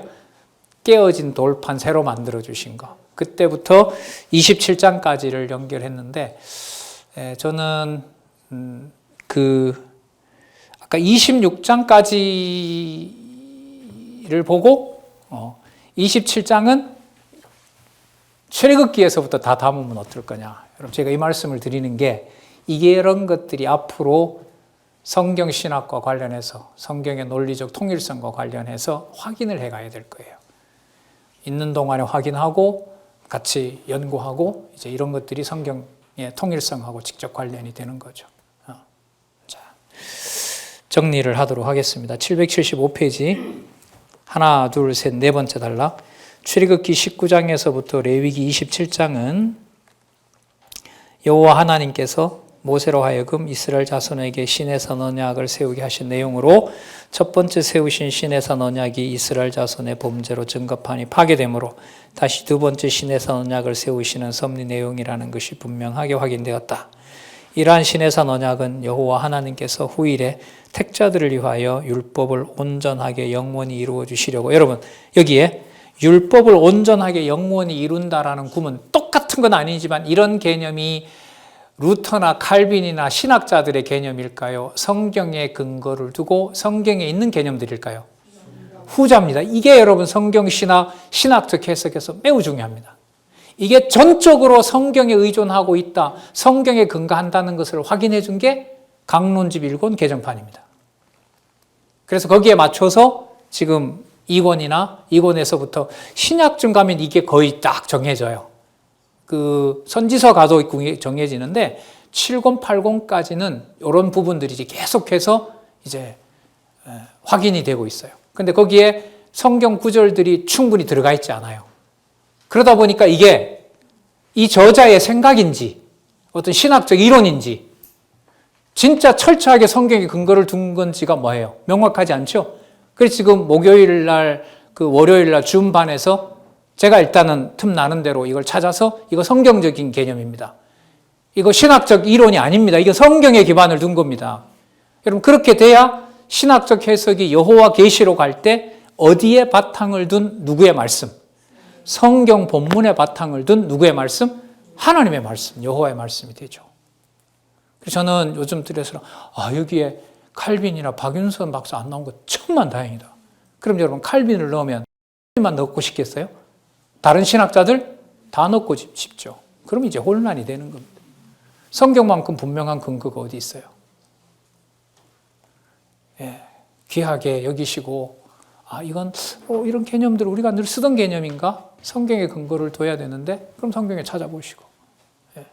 깨어진 돌판 새로 만들어 주신 거. 그때부터 27장까지를 연결했는데 저는 아까 26장까지를 보고 27장은 출애굽기에서부터 다 담으면 어떨 거냐. 여러분 제가 이 말씀을 드리는 게 이런 것들이 앞으로 성경 신학과 관련해서 성경의 논리적 통일성과 관련해서 확인을 해가야 될 거예요. 있는 동안에 확인하고 같이 연구하고 이제 이런 것들이 성경의 통일성하고 직접 관련이 되는 거죠. 자, 정리를 하도록 하겠습니다. 775페이지 하나, 둘, 셋, 네 번째 단락 출애굽기 19장에서부터 레위기 27장은 여호와 하나님께서 모세로 하여금 이스라엘 자손에게 시내산 언약을 세우게 하신 내용으로 첫 번째 세우신 시내산 언약이 이스라엘 자손의 범죄로 증거판이 파괴되므로 다시 두 번째 시내산 언약을 세우시는 섭리 내용이라는 것이 분명하게 확인되었다. 이러한 시내산 언약은 여호와 하나님께서 후일에 택자들을 위하여 율법을 온전하게 영원히 이루어 주시려고 여러분 여기에 율법을 온전하게 영원히 이룬다라는 구문 똑같은 건 아니지만 이런 개념이 루터나 칼빈이나 신학자들의 개념일까요? 성경에 근거를 두고 성경에 있는 개념들일까요? 후자입니다. 이게 여러분 성경 신학, 신학적 해석에서 매우 중요합니다. 이게 전적으로 성경에 의존하고 있다, 성경에 근거한다는 것을 확인해 준 게 강론집 1권 개정판입니다. 그래서 거기에 맞춰서 지금 2권이나 2권에서부터 신약쯤 가면 이게 거의 딱 정해져요. 그 선지서 가도 정해지는데 7권, 8권까지는 이런 부분들이 이제 계속해서 이제 확인이 되고 있어요. 근데 거기에 성경 구절들이 충분히 들어가 있지 않아요. 그러다 보니까 이게 이 저자의 생각인지 어떤 신학적 이론인지 진짜 철저하게 성경에 근거를 둔 건지가 뭐예요? 명확하지 않죠? 그래서 지금 목요일 날, 그 월요일 날 줌반에서 제가 일단은 틈나는 대로 이걸 찾아서 이거 성경적인 개념입니다. 이거 신학적 이론이 아닙니다. 이거 성경에 기반을 둔 겁니다. 여러분 그렇게 돼야 신학적 해석이 여호와 계시로 갈 때 어디에 바탕을 둔 누구의 말씀? 성경 본문에 바탕을 둔 누구의 말씀? 하나님의 말씀, 여호와의 말씀이 되죠. 그래서 저는 요즘 들여서 여기에 칼빈이나 박윤선 박사 안 나온 거 천만 다행이다. 그럼 여러분 칼빈을 넣으면 칼빈만 넣고 싶겠어요? 다른 신학자들 다 넣고 싶죠. 그럼 이제 혼란이 되는 겁니다. 성경만큼 분명한 근거가 어디 있어요? 예, 귀하게 여기시고 이건 이런 개념들 우리가 늘 쓰던 개념인가? 성경의 근거를 둬야 되는데 그럼 성경에 찾아보시고. 예.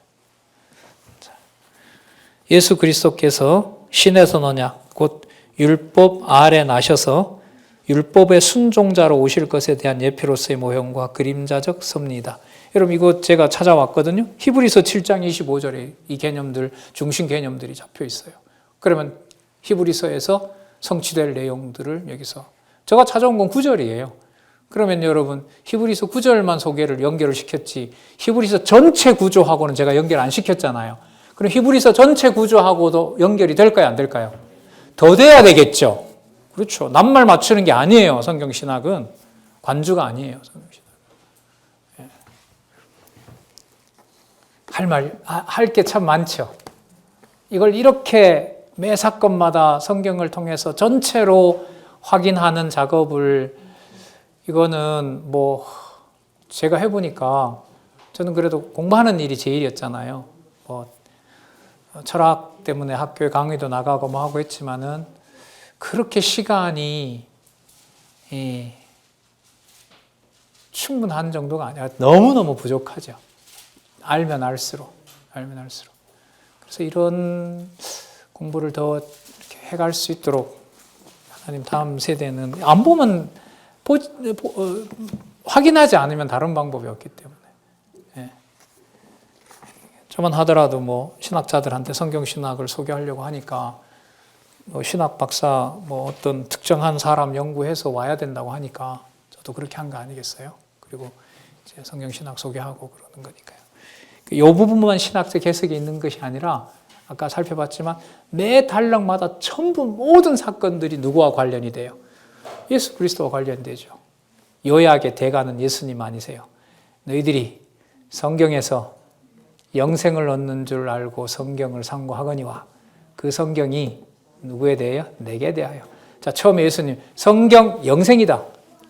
예수 그리스도께서 신에서 언약 곧 율법 아래 나셔서 율법의 순종자로 오실 것에 대한 예표로서의 모형과 그림자적 섭리이다. 여러분 이거 제가 찾아왔거든요. 히브리서 7장 25절에 이 개념들, 중심 개념들이 잡혀 있어요. 그러면 히브리서에서 성취될 내용들을 여기서 제가 찾아온 건 9절이에요. 그러면 여러분 히브리서 9절만 소개를 연결을 시켰지 히브리서 전체 구조하고는 제가 연결 안 시켰잖아요. 그럼 히브리서 전체 구조하고도 연결이 될까요? 안 될까요? 더 돼야 되겠죠. 그렇죠. 낱말 맞추는 게 아니에요. 성경신학은. 관주가 아니에요. 성경신학은. 할 게 참 많죠. 이걸 이렇게 매 사건마다 성경을 통해서 전체로 확인하는 작업을 이거는 뭐 제가 해보니까 저는 그래도 공부하는 일이 제 일이었잖아요. 뭐 철학 때문에 학교에 강의도 나가고 뭐 하고 했지만은 그렇게 시간이 충분한 정도가 아니라 너무너무 부족하죠. 알면 알수록. 그래서 이런 공부를 더 이렇게 해갈 수 있도록 하나님 다음 세대는 안 보면 확인하지 않으면 다른 방법이 없기 때문에. 예. 저만 하더라도 뭐 신학자들한테 성경신학을 소개하려고 하니까 뭐 신학 박사 뭐 어떤 특정한 사람 연구해서 와야 된다고 하니까 저도 그렇게 한 거 아니겠어요? 그리고 이제 성경신학 소개하고 그러는 거니까요. 이 부분만 신학적 해석이 있는 것이 아니라 아까 살펴봤지만 매 단락마다 전부 모든 사건들이 누구와 관련이 돼요? 예수 그리스도와 관련되죠. 요약의 대가는 예수님 아니세요? 너희들이 성경에서 영생을 얻는 줄 알고 성경을 상고하거니와 그 성경이 누구에 대하여? 내게 대하여. 자, 처음에 예수님 성경 영생이다.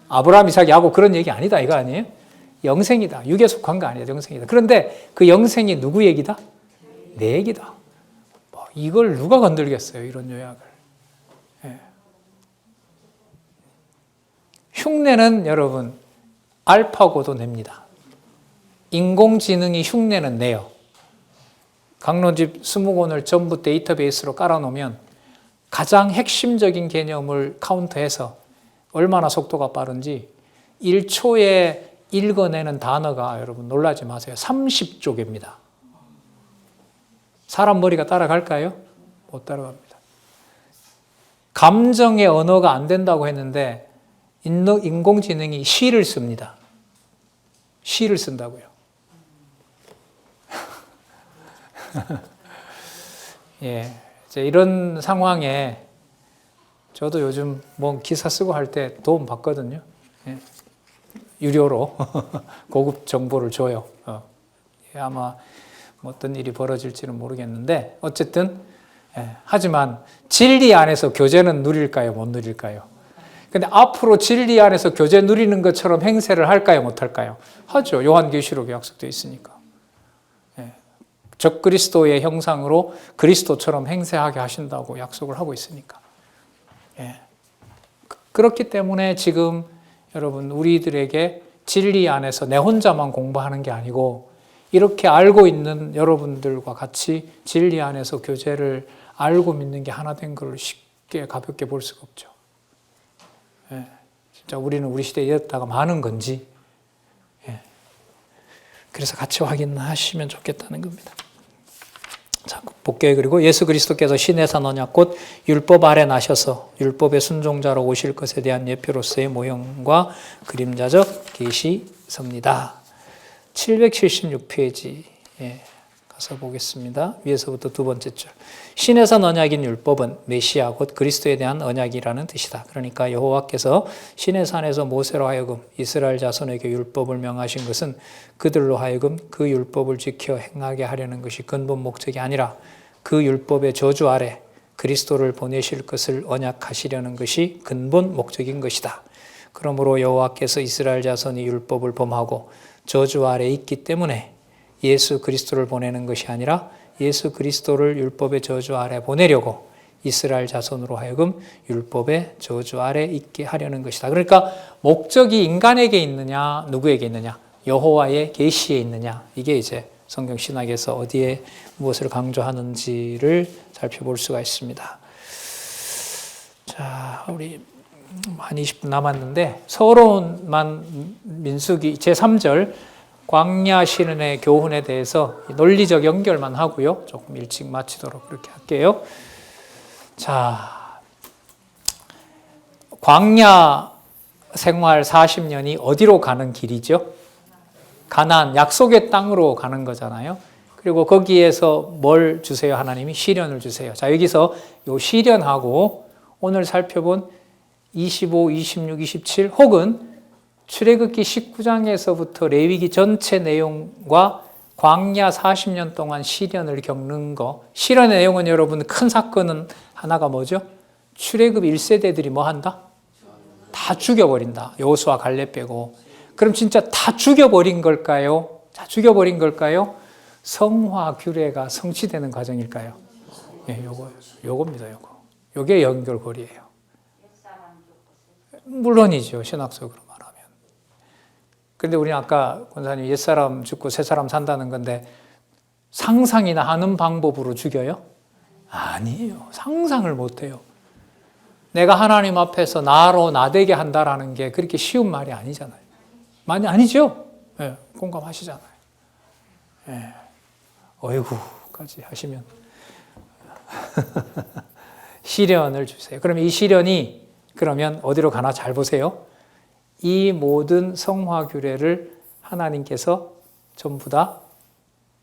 아브라함, 이삭, 야곱 그런 얘기 아니다 이거 아니에요? 영생이다. 육에 속한 거 아니에요. 영생이다. 그런데 그 영생이 누구 얘기다? 내 얘기다. 뭐 이걸 누가 건들겠어요? 이런 요약을. 예. 흉내는 여러분 알파고도 냅니다. 인공지능이 흉내는 내요. 강론집 20권을 전부 데이터베이스로 깔아놓으면 가장 핵심적인 개념을 카운트해서 얼마나 속도가 빠른지 1초에 읽어내는 단어가 여러분 놀라지 마세요. 30조개입니다. 사람 머리가 따라갈까요? 못 따라갑니다. 감정의 언어가 안 된다고 했는데 인공지능이 시를 씁니다. 시를 쓴다고요. 예, 이제 이런 상황에 저도 요즘 뭐 기사 쓰고 할 때 도움 받거든요. 예, 유료로 고급 정보를 줘요. 아마 어떤 일이 벌어질지는 모르겠는데 어쨌든 하지만 진리 안에서 교제는 누릴까요? 못 누릴까요? 근데 앞으로 진리 안에서 교제 누리는 것처럼 행세를 할까요? 못할까요? 하죠. 요한계시록에 약속되어 있으니까. 적그리스도의 형상으로 그리스도처럼 행세하게 하신다고 약속을 하고 있으니까. 그렇기 때문에 지금 여러분 우리들에게 진리 안에서 내 혼자만 공부하는 게 아니고 이렇게 알고 있는 여러분들과 같이 진리 안에서 교제를 알고 믿는 게 하나 된 걸 쉽게 가볍게 볼 수가 없죠. 진짜 우리는 우리 시대에 이랬다가 많은 건지 그래서 같이 확인하시면 좋겠다는 겁니다. 자, 볼게요. 그리고 예수 그리스도께서 시내산 언약 곧 율법 아래 나셔서 율법의 순종자로 오실 것에 대한 예표로서의 모형과 그림자적 계시섭니다. 776페이지 가서 보겠습니다. 위에서부터 두 번째 줄. 시내산 언약인 율법은 메시아 곧 그리스도에 대한 언약이라는 뜻이다. 그러니까 여호와께서 시내산에서 모세로 하여금 이스라엘 자손에게 율법을 명하신 것은 그들로 하여금 그 율법을 지켜 행하게 하려는 것이 근본 목적이 아니라 그 율법의 저주 아래 그리스도를 보내실 것을 언약하시려는 것이 근본 목적인 것이다. 그러므로 여호와께서 이스라엘 자손이 율법을 범하고 저주 아래 있기 때문에 예수 그리스도를 보내는 것이 아니라 예수 그리스도를 율법의 저주 아래 보내려고 이스라엘 자손으로 하여금 율법의 저주 아래 있게 하려는 것이다. 그러니까 목적이 인간에게 있느냐 누구에게 있느냐 여호와의 계시에 있느냐 이게 이제 성경 신학에서 어디에 무엇을 강조하는지를 살펴볼 수가 있습니다. 자, 우리 한 20분 남았는데 서론만 민수기 제3절 광야 시른의 교훈에 대해서 논리적 연결만 하고요. 조금 일찍 마치도록 그렇게 할게요. 자, 광야 생활 40년이 어디로 가는 길이죠? 가나안, 약속의 땅으로 가는 거잖아요. 그리고 거기에서 뭘 주세요? 하나님이 시련을 주세요. 자, 여기서 요 시련하고 오늘 살펴본 25, 26, 27 혹은 출애굽기 19장에서부터 레위기 전체 내용과 광야 40년 동안 시련을 겪는 거. 시련의 내용은 여러분 큰 사건은 하나가 뭐죠? 출애굽 1세대들이 뭐 한다? 다 죽여버린다. 여호수아 갈렙 빼고. 그럼 진짜 다 죽여버린 걸까요? 다 죽여버린 걸까요? 성화 규례가 성취되는 과정일까요? 예, 요겁니다. 요게 연결고리예요. 물론이죠. 신학적으로 말하면. 그런데 우리는 아까 권사님 옛사람 죽고 새사람 산다는 건데 상상이나 하는 방법으로 죽여요? 아니에요. 상상을 못해요. 내가 하나님 앞에서 나로 나되게 한다라는 게 그렇게 쉬운 말이 아니잖아요. 많이 아니죠? 네, 공감하시잖아요. 네. 어이구까지 하시면 시련을 주세요. 그럼 이 시련이 그러면 어디로 가나 잘 보세요. 이 모든 성화 규례를 하나님께서 전부 다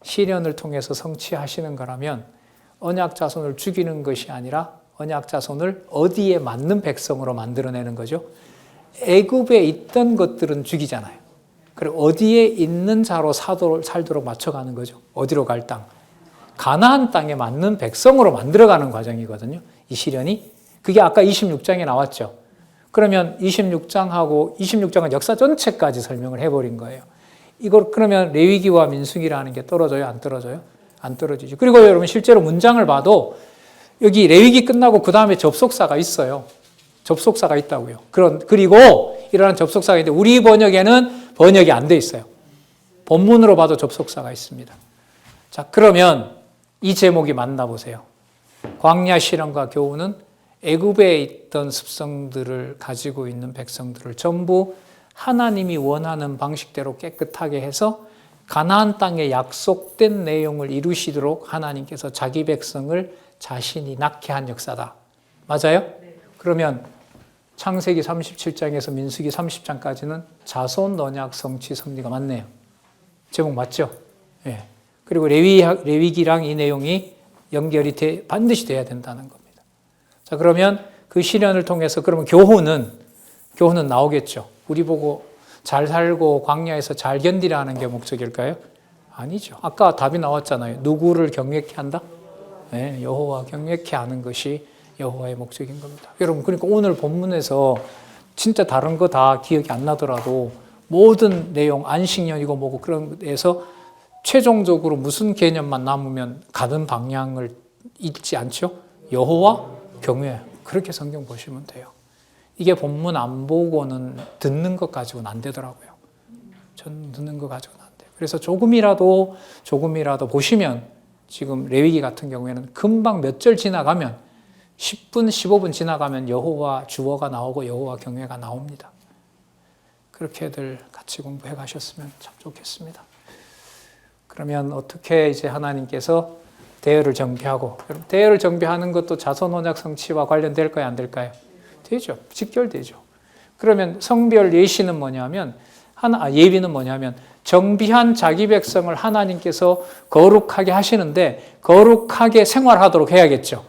시련을 통해서 성취하시는 거라면 언약 자손을 죽이는 것이 아니라 언약 자손을 어디에 맞는 백성으로 만들어내는 거죠. 애굽에 있던 것들은 죽이잖아요. 그리고 어디에 있는 자로 살도록 맞춰가는 거죠. 어디로 갈 땅. 가나안 땅에 맞는 백성으로 만들어가는 과정이거든요. 이 시련이. 그게 아까 26장에 나왔죠. 그러면 26장은 역사 전체까지 설명을 해버린 거예요. 이걸 그러면 레위기와 민수기라는 게 떨어져요? 안 떨어져요? 안 떨어지죠. 그리고 여러분 실제로 문장을 봐도 여기 레위기 끝나고 그 다음에 접속사가 있어요. 접속사가 있다고요. 그리고 이러한 접속사가 있는데 우리 번역에는 번역이 안 돼 있어요. 본문으로 봐도 접속사가 있습니다. 자, 그러면 이 제목이 맞나 보세요. 광야 시련과 교훈은 애굽에 있던 습성들을 가지고 있는 백성들을 전부 하나님이 원하는 방식대로 깨끗하게 해서 가나안 땅에 약속된 내용을 이루시도록 하나님께서 자기 백성을 자신이 낳게 한 역사다. 맞아요? 그러면 창세기 37장에서 민수기 30장까지는 자손 언약 성취 섭리가 맞네요. 제목 맞죠? 예. 그리고 레위기랑 이 내용이 연결이 반드시 돼야 된다는 겁니다. 자, 그러면 그 시련을 통해서 그러면 교훈은 나오겠죠. 우리 보고 잘 살고 광야에서 잘 견디라는 게 목적일까요? 아니죠. 아까 답이 나왔잖아요. 누구를 경외케 한다? 네, 여호와 경외케 하는 것이 여호와의 목적인 겁니다. 여러분, 그러니까 오늘 본문에서 진짜 다른 거 다 기억이 안 나더라도 모든 내용, 안식년이고 뭐고 그런 데에서 최종적으로 무슨 개념만 남으면 가는 방향을 잊지 않죠? 여호와 경외. 그렇게 성경 보시면 돼요. 이게 본문 안 보고는 듣는 것 가지고는 안 되더라고요. 전 듣는 것 가지고는 안 돼요. 그래서 조금이라도 보시면 지금 레위기 같은 경우에는 금방 몇 절 지나가면 10분, 15분 지나가면 여호와 주어가 나오고 여호와 경외가 나옵니다. 그렇게들 같이 공부해 가셨으면 참 좋겠습니다. 그러면 어떻게 이제 하나님께서 대열을 정비하고, 대열을 정비하는 것도 자손 언약 성취와 관련될까요? 안 될까요? 되죠. 직결되죠. 그러면 성별 예시는 뭐냐면, 예비는 뭐냐면, 정비한 자기 백성을 하나님께서 거룩하게 하시는데, 거룩하게 생활하도록 해야겠죠.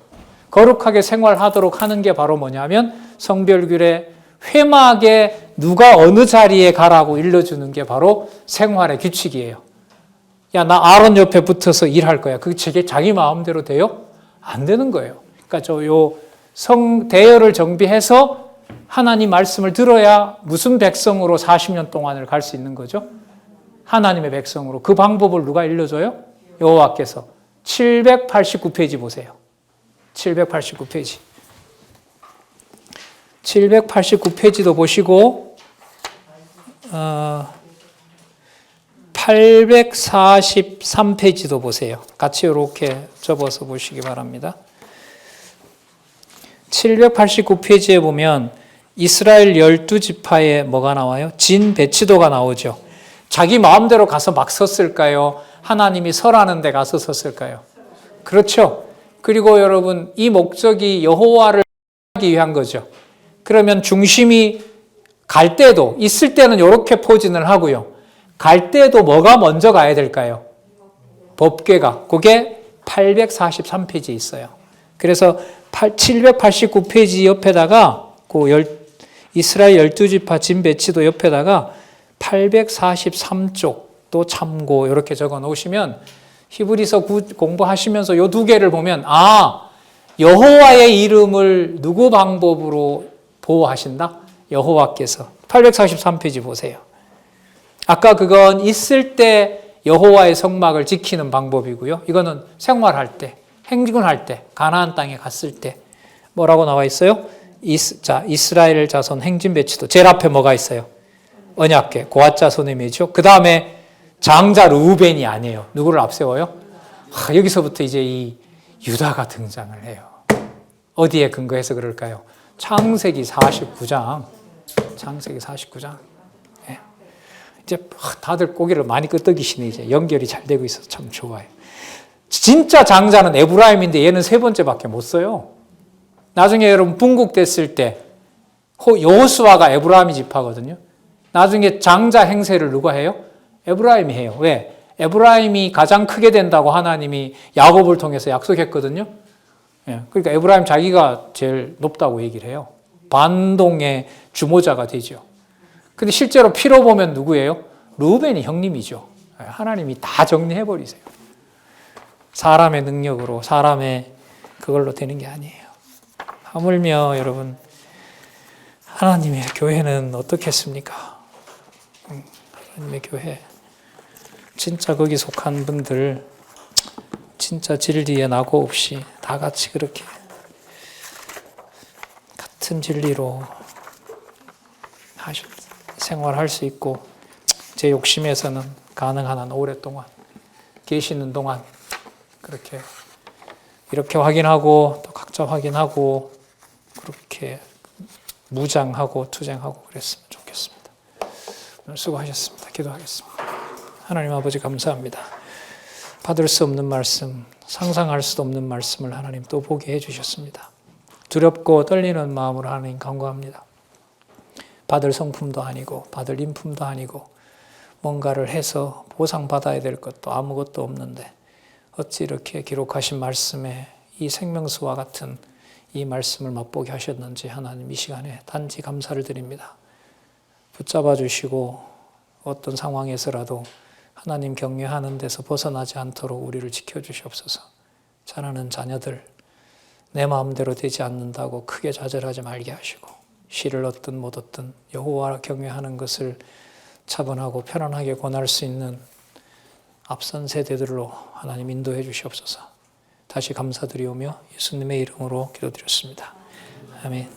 거룩하게 생활하도록 하는 게 바로 뭐냐면, 성별규례 회막에 누가 어느 자리에 가라고 일러주는 게 바로 생활의 규칙이에요. 야, 나 아론 옆에 붙어서 일할 거야. 그게 자기 마음대로 돼요? 안 되는 거예요. 그러니까 대열을 정비해서 하나님 말씀을 들어야 무슨 백성으로 40년 동안을 갈 수 있는 거죠? 하나님의 백성으로. 그 방법을 누가 일러줘요? 여호와께서. 789페이지 보세요. 789페이지. 789페이지도 보시고 843페이지도 보세요. 같이 이렇게 접어서 보시기 바랍니다. 789페이지에 보면 이스라엘 12지파에 뭐가 나와요? 진 배치도가 나오죠. 자기 마음대로 가서 막 섰을까요? 하나님이 서라는 데 가서 섰을까요? 그렇죠. 그리고 여러분, 이 목적이 여호와를 하기 위한 거죠. 그러면 중심이 갈 때도, 있을 때는 이렇게 포진을 하고요. 갈 때도 뭐가 먼저 가야 될까요? 법궤가. 그게 843페이지에 있어요. 그래서 789페이지 옆에다가 이스라엘 12지파 진 배치도 옆에다가 843쪽도 참고 이렇게 적어 놓으시면 히브리서 공부하시면서 이 두 개를 보면 여호와의 이름을 누구 방법으로 보호하신다? 여호와께서. 843페이지 보세요. 아까 그건 있을 때 여호와의 성막을 지키는 방법이고요. 이거는 생활할 때, 행군할 때, 가나안 땅에 갔을 때 뭐라고 나와 있어요? 이스라엘 자손 행진 배치도. 제일 앞에 뭐가 있어요? 언약궤, 고앗 자손의 매죠. 그 다음에 장자 르우벤이 아니에요. 누구를 앞세워요? 여기서부터 이제 이 유다가 등장을 해요. 어디에 근거해서 그럴까요? 창세기 49장. 창세기 49장. 네. 이제 다들 고개를 많이 끄덕이시네. 이제 연결이 잘 되고 있어서 참 좋아요. 진짜 장자는 에브라임인데 얘는 세 번째밖에 못 써요. 나중에 여러분 분국됐을 때 여호수아가 에브라임이 지파거든요. 나중에 장자 행세를 누가 해요? 에브라임이 해요. 왜? 에브라임이 가장 크게 된다고 하나님이 야곱을 통해서 약속했거든요. 그러니까 에브라임 자기가 제일 높다고 얘기를 해요. 반동의 주모자가 되죠. 근데 실제로 피로 보면 누구예요? 르우벤이 형님이죠. 하나님이 다 정리해버리세요. 사람의 능력으로, 사람의 그걸로 되는 게 아니에요. 하물며 여러분, 하나님의 교회는 어떻겠습니까? 하나님의 교회. 진짜 거기 속한 분들, 진짜 진리에 낙오 없이 다 같이 그렇게 같은 진리로 생활할 수 있고, 제 욕심에서는 가능한 한 오랫동안 계시는 동안 그렇게 이렇게 확인하고 또 각자 확인하고 그렇게 무장하고 투쟁하고 그랬으면 좋겠습니다. 오늘 수고하셨습니다. 기도하겠습니다. 하나님 아버지 감사합니다. 받을 수 없는 말씀, 상상할 수도 없는 말씀을 하나님 또 보게 해주셨습니다. 두렵고 떨리는 마음으로 하나님 간구합니다. 받을 성품도 아니고 받을 인품도 아니고 뭔가를 해서 보상받아야 될 것도 아무것도 없는데 어찌 이렇게 기록하신 말씀에 이 생명수와 같은 이 말씀을 맛보게 하셨는지 하나님 이 시간에 단지 감사를 드립니다. 붙잡아 주시고 어떤 상황에서라도 하나님 경외하는 데서 벗어나지 않도록 우리를 지켜주시옵소서. 자라는 자녀들 내 마음대로 되지 않는다고 크게 좌절하지 말게 하시고 시를 얻든 못 얻든 여호와 경외하는 것을 차분하고 편안하게 권할 수 있는 앞선 세대들로 하나님 인도해 주시옵소서. 다시 감사드리오며 예수님의 이름으로 기도드렸습니다. 아멘.